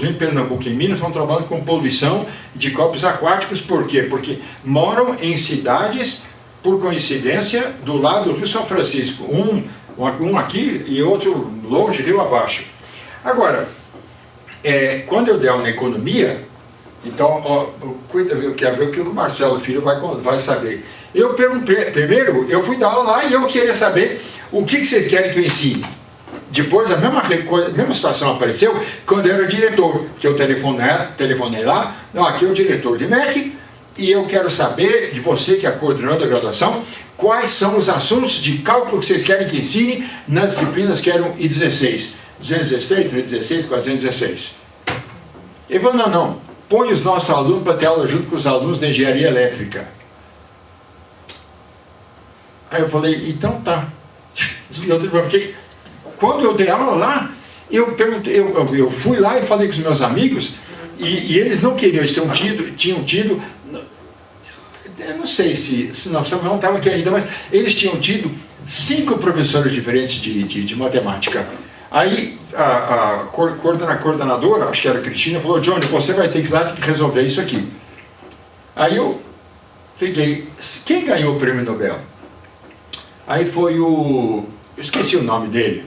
em Pernambuco e em Minas, estão trabalhando com poluição de corpos aquáticos. Por quê? Porque moram em cidades, por coincidência, do lado do Rio São Francisco. Um aqui e outro longe, rio abaixo. Agora, quando eu der aula na economia, Então, ó, cuida, eu quero ver o que o Marcelo Filho vai saber. Eu perguntei, primeiro, eu fui dar aula lá e eu queria saber o que vocês querem que eu ensine. Depois a mesma situação apareceu quando eu era diretor, que eu telefonei lá, não, aqui é o diretor de MEC, e eu quero saber de você, que é coordenador da graduação, quais são os assuntos de cálculo que vocês querem que ensine nas disciplinas que eram I16, 216, 316, 416. Ele falou, não, põe os nossos alunos para ter aula junto com os alunos da engenharia elétrica. Aí eu falei, então tá. Porque quando eu dei aula lá, eu fui lá e falei com os meus amigos, e eles não queriam, eles tinham tido, eu não sei se nós não estavam aqui ainda, mas eles tinham tido 5 professores diferentes de matemática. Aí a coordenadora, acho que era a Cristina, falou, Johnny, você vai ter que ir lá resolver isso aqui. Aí eu fiquei, quem ganhou o prêmio Nobel? Aí foi eu esqueci o nome dele.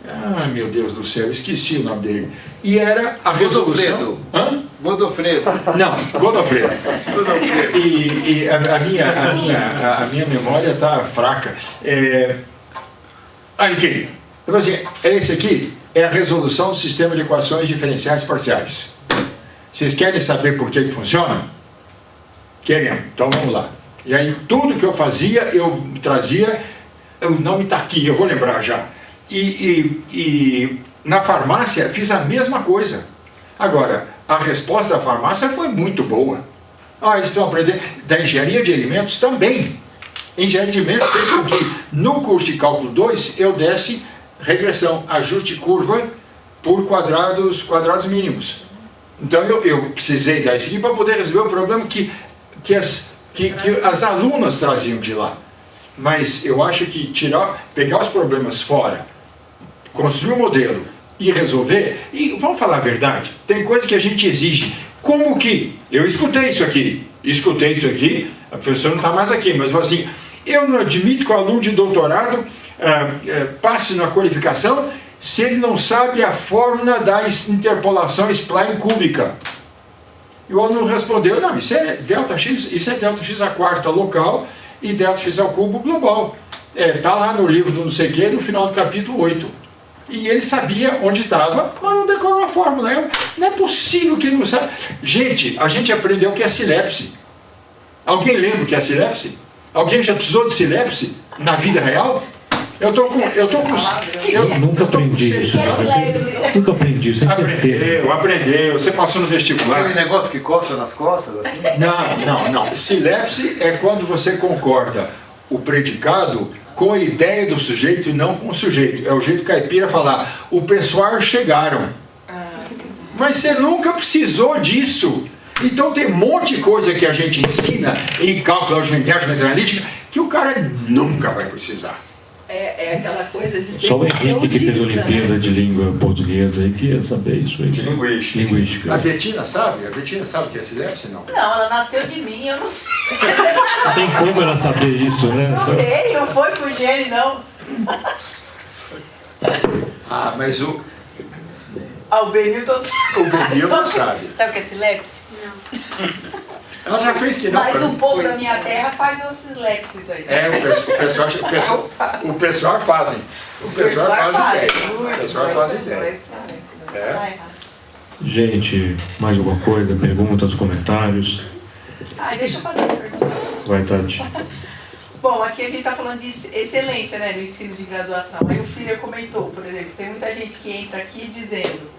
Ah, meu Deus do céu, esqueci o nome dele. E era a resolução... Godofredo. Não, Godofredo. E a minha memória está fraca. Enfim, assim, esse aqui é a resolução do sistema de equações diferenciais parciais. Vocês querem saber por que funciona? Queremos, então vamos lá. E aí tudo que eu fazia, eu trazia, o nome está aqui, eu vou lembrar já. E na farmácia fiz a mesma coisa. Agora, a resposta da farmácia foi muito boa. Eles precisam aprender da engenharia de alimentos também. Engenharia de alimentos fez com que no curso de cálculo 2 eu desse regressão, ajuste de curva por quadrados mínimos. Então eu precisei dar isso aqui para poder resolver o problema que as alunas traziam de lá. Mas eu acho que pegar os problemas fora, construir um modelo e resolver, e vamos falar a verdade, tem coisa que a gente exige. Como que? Eu escutei isso aqui, a professora não está mais aqui, mas falou assim, eu não admito que o aluno de doutorado passe na qualificação se ele não sabe a fórmula da interpolação spline cúbica. E o aluno respondeu, não, isso é ΔX à quarta local e ΔX ao cubo global. Está lá no livro do não sei o que, no final do capítulo 8. E ele sabia onde estava, mas não decorou a fórmula. Não é possível que ele não saiba. Gente, a gente aprendeu o que é silepse. Alguém lembra o que é silepse? Alguém já precisou de silepse na vida real? Eu nunca aprendi isso. Nunca aprendi isso, sem certeza. Aprendeu. Você passou no vestibular. Aquele negócio que coça nas costas? Assim? Não. Silepse é quando você concorda o predicado com a ideia do sujeito e não com o sujeito. É o jeito caipira falar, o pessoal chegaram. Mas você nunca precisou disso. Então tem um monte de coisa que a gente ensina em cálculo geometria analítica que o cara nunca vai precisar. É aquela coisa de ser... Só o Henrique que fez a Olimpíada de Língua Portuguesa e que ia saber isso aí. De Linguística. A Betina sabe? A Betina sabe o que é silepse, não? Não, ela nasceu de mim, eu não sei. Não tem como ela saber isso, né? Não foi com o gene, não. Mas o Benilton sabe. O Benilton sabe. Sabe o que é silepse? Não. Ela já fez que não. Mas o povo da minha terra faz os silepses aí. O pessoal fazem. O pessoal faz ideia. Gente, mais alguma coisa? Perguntas, comentários? Deixa eu fazer uma pergunta. Vai, Tati. Bom, aqui a gente está falando de excelência, né, no ensino de graduação. Aí o Filho comentou, por exemplo, tem muita gente que entra aqui dizendo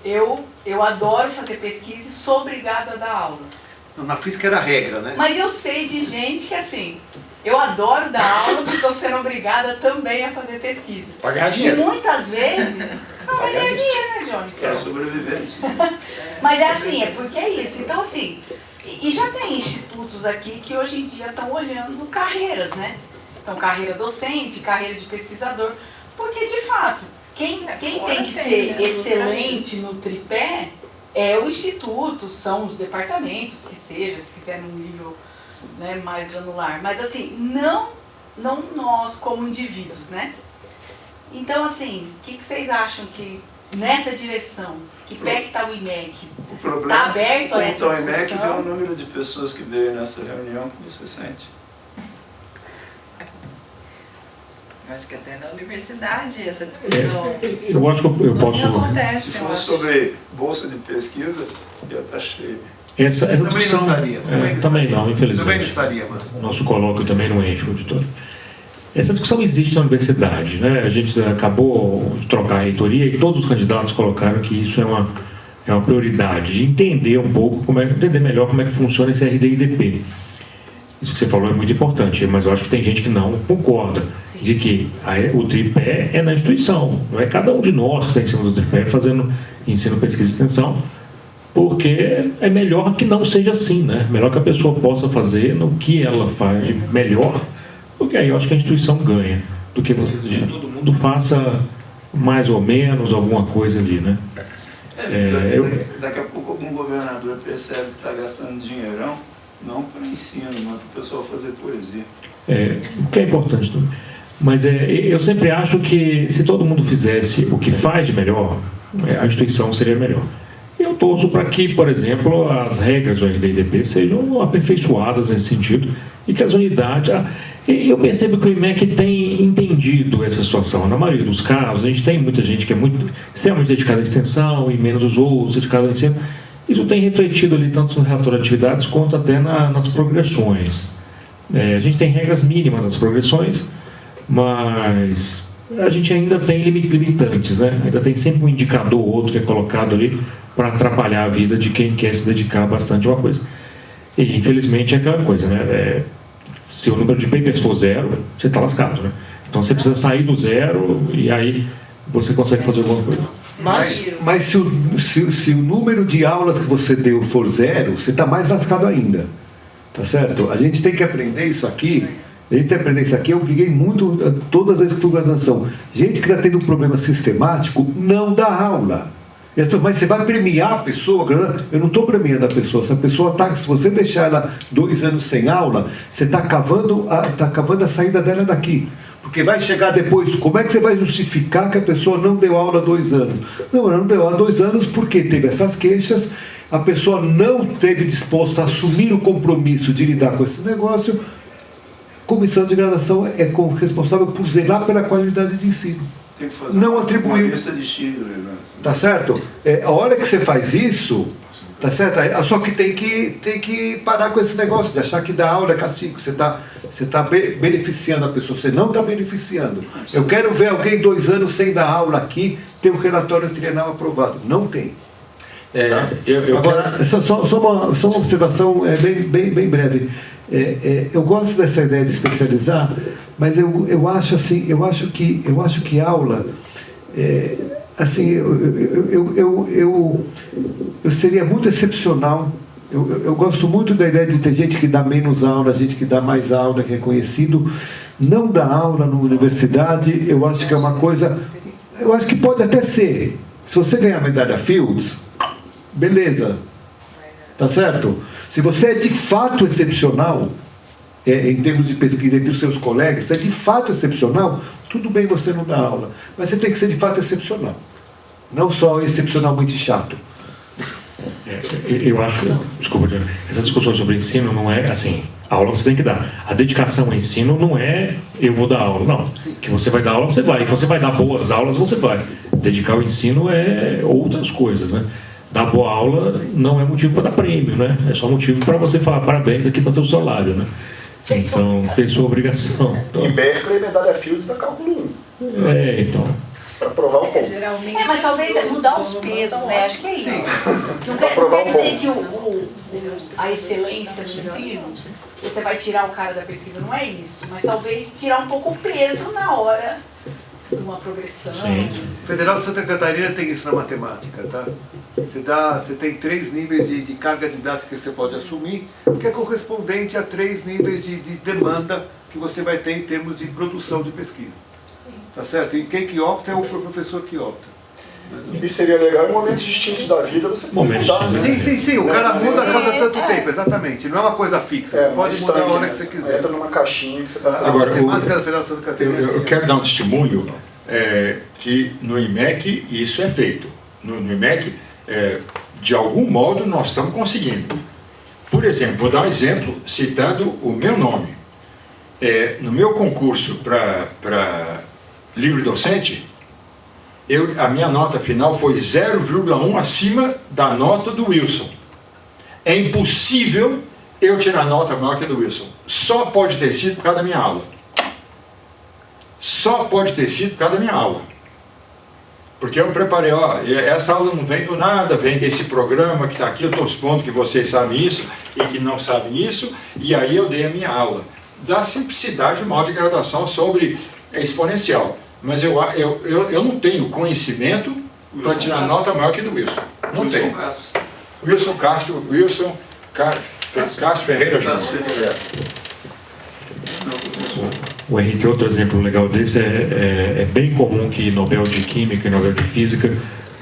eu adoro fazer pesquisa e sou obrigado a dar aula. Na física era regra, né? Mas eu sei de gente que assim, eu adoro dar aula porque estou sendo obrigada também a fazer pesquisa. Para ganhar dinheiro. E muitas vezes, não vai ganhar dinheiro, né, Johnny? É sobrevivência. Mas é assim, é porque é isso. Então assim, e já tem institutos aqui que hoje em dia estão olhando carreiras, né? Então carreira docente, carreira de pesquisador, porque de fato, quem tem que ser excelente no tripé é o instituto, são os departamentos, que seja, se quiser num nível, né, mais granular. Mas assim, não nós como indivíduos, né? Então assim, o que vocês acham que nessa direção? Que pé que está o IMEC? O problema Está aberto a essa o IMEC discussão? vê o número de pessoas que veio nessa reunião que você sente. Eu acho que até na universidade essa discussão Eu acho que eu posso... não acontece. Se eu fosse acho. sobre bolsa de pesquisa, ia estar cheio. Essa Também não discussão... estaria, também não, Também não infelizmente. estaria, mas... Nosso colóquio também não enche o auditório. Essa discussão existe na universidade, né? A gente acabou de trocar a reitoria e todos os candidatos colocaram que isso é uma prioridade, de entender um pouco, entender melhor como é que funciona esse RD-IDP. Isso que você falou é muito importante, mas eu acho que tem gente que não concorda, de que o tripé é na instituição, não é cada um de nós que está em cima do tripé fazendo ensino, pesquisa e extensão, porque é melhor que não seja assim, né? Melhor que a pessoa possa fazer no que ela faz de melhor, porque aí eu acho que a instituição ganha, do que você exigir que todo mundo faça mais ou menos alguma coisa ali, né? Daqui a pouco algum governador percebe que está gastando dinheirão, não para ensino, mas para o pessoal fazer poesia. O que é importante também. Mas eu sempre acho que se todo mundo fizesse o que faz de melhor, a instituição seria melhor. Eu torço para que, por exemplo, as regras do RD-IDP sejam aperfeiçoadas nesse sentido e que as unidades... Eu percebo que o IMEC tem entendido essa situação. Na maioria dos casos, a gente tem muita gente que é extremamente dedicada à extensão e menos os outros, dedicada ao ensino. Isso tem refletido ali tanto no relatório de atividades quanto até nas progressões. A gente tem regras mínimas das progressões, mas a gente ainda tem limitantes, né? Ainda tem sempre um indicador ou outro que é colocado ali para atrapalhar a vida de quem quer se dedicar bastante a uma coisa. E, infelizmente, é aquela coisa, né? Se o número de papers for zero, você está lascado, né? Então, você precisa sair do zero e aí você consegue fazer alguma coisa. Mas se o número de aulas que você deu for zero, você está mais lascado ainda. Tá certo? A gente tem que aprender isso aqui. Eu briguei muito todas as vezes que fui graduação. Gente que está tendo um problema sistemático não dá aula. Mas você vai premiar a pessoa? Eu não estou premiando a pessoa. Se a pessoa se você deixar ela 2 anos sem aula, você está cavando a saída dela daqui. Porque vai chegar depois, como é que você vai justificar que a pessoa não deu aula há 2 anos? Não, ela não deu aula há 2 anos porque teve essas queixas, a pessoa não esteve disposta a assumir o compromisso de lidar com esse negócio. Comissão de graduação é responsável por zelar pela qualidade de ensino. Tem que fazer não uma atribuiu. lista de Schindler, né? Tá certo? A hora que você faz isso, tá certo? Só que tem que parar com esse negócio de achar que dar aula é castigo. Você tá beneficiando a pessoa, você não está beneficiando. Eu quero ver alguém 2 anos sem dar aula aqui, ter um relatório trienal aprovado. Não tem. Agora, só uma observação bem breve. Eu gosto dessa ideia de especializar, mas eu acho que aula, assim, eu seria muito excepcional. Eu gosto muito da ideia de ter gente que dá menos aula, gente que dá mais aula, que é conhecido. Não dar aula na universidade, eu acho que é uma coisa... Eu acho que pode até ser. Se você ganhar a medalha Fields, beleza. Tá certo? Se você é de fato excepcional, em termos de pesquisa entre os seus colegas, se é de fato excepcional, tudo bem você não dar aula. Mas você tem que ser de fato excepcional. Não só excepcionalmente chato. Eu acho que, desculpa, essa discussão sobre ensino não é assim, a aula você tem que dar. A dedicação ao ensino não é eu vou dar aula, não. Que você vai dar aula, você vai. Que você vai dar boas aulas, você vai. Dedicar ao ensino é outras coisas, né? Dar boa aula não é motivo para dar prêmio, né? É só motivo para você falar parabéns, aqui está seu salário, né? Então, fez sua obrigação. Então, Em Berkeley, medalha Fields da cálculo 1. então... Para provar um pouco. Mas talvez é mudar os pesos, né? Acho que é isso. Não quer dizer que a excelência do ensino, você vai tirar o cara da pesquisa, não é isso. Mas talvez tirar um pouco o peso na hora de uma progressão. O Federal de Santa Catarina tem isso na matemática, tá? Você tem 3 níveis de carga didática que você pode assumir, que é correspondente a 3 níveis de demanda que você vai ter em termos de produção de pesquisa. Tá certo? E quem que opta é o professor que opta. E seria legal em momentos distintos da vida você pode mudar, né? Sim, o cara muda a cada tanto tempo, exatamente. Não é uma coisa fixa, você pode mudar a hora que você quiser. Entra numa caixinha que você está... Agora, a matemática da Federal de Santa Catarina. Eu quero dar um testemunho. que no IMEC isso é feito. No IMEC, de algum modo, nós estamos conseguindo. Por exemplo, vou dar um exemplo citando o meu nome. No meu concurso para livre docente, a minha nota final foi 0,1 acima da nota do Wilson. É impossível eu tirar nota maior que a do Wilson. Só pode ter sido por causa da minha aula. Só pode ter sido por causa da minha aula. Porque eu preparei, essa aula não vem do nada, vem desse programa que está aqui, eu estou supondo que vocês sabem isso e que não sabem isso, e aí eu dei a minha aula. Da simplicidade do modo de graduação sobre exponencial. Mas eu não tenho conhecimento para tirar nota maior que do Wilson. Não tenho. Wilson Castro Ferreira Júnior. O Henrique, outro exemplo legal desse é bem comum que Nobel de Química e Nobel de Física,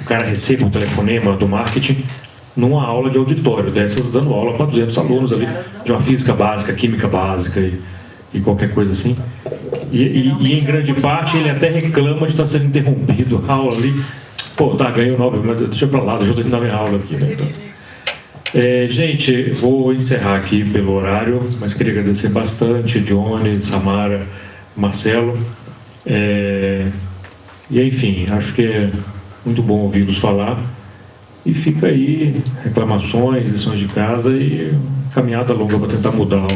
o cara receba um telefonema do marketing numa aula de auditório, dessas dando aula para 200 alunos ali, de uma física básica, química básica e qualquer coisa assim. E em grande parte ele até reclama de estar sendo interrompido a aula ali. Pô, ganhei o Nobel, mas deixa eu pra lá, deixa eu terminar minha aula aqui, né? Gente, vou encerrar aqui pelo horário, mas queria agradecer bastante Johnny, Samara, Marcelo. Enfim, acho que é muito bom ouvi-los falar. E fica aí reclamações, lições de casa e caminhada longa para tentar mudar a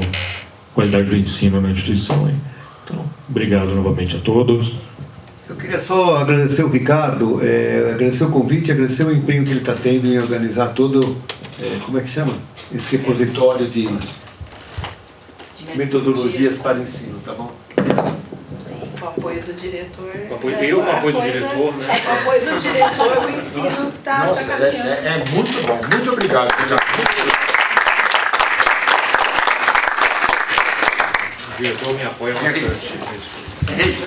qualidade do ensino na instituição. Então, obrigado novamente a todos. Eu queria só agradecer o Ricardo, agradecer o convite, agradecer o empenho que ele está tendo em organizar todo, como é que chama? Esse repositório de metodologias para ensino, tá bom? Com o apoio do diretor. Com o apoio do diretor, né? Com o apoio do diretor, o ensino está caminhando. É muito bom. Muito obrigado, Ricardo. O diretor me apoia bastante.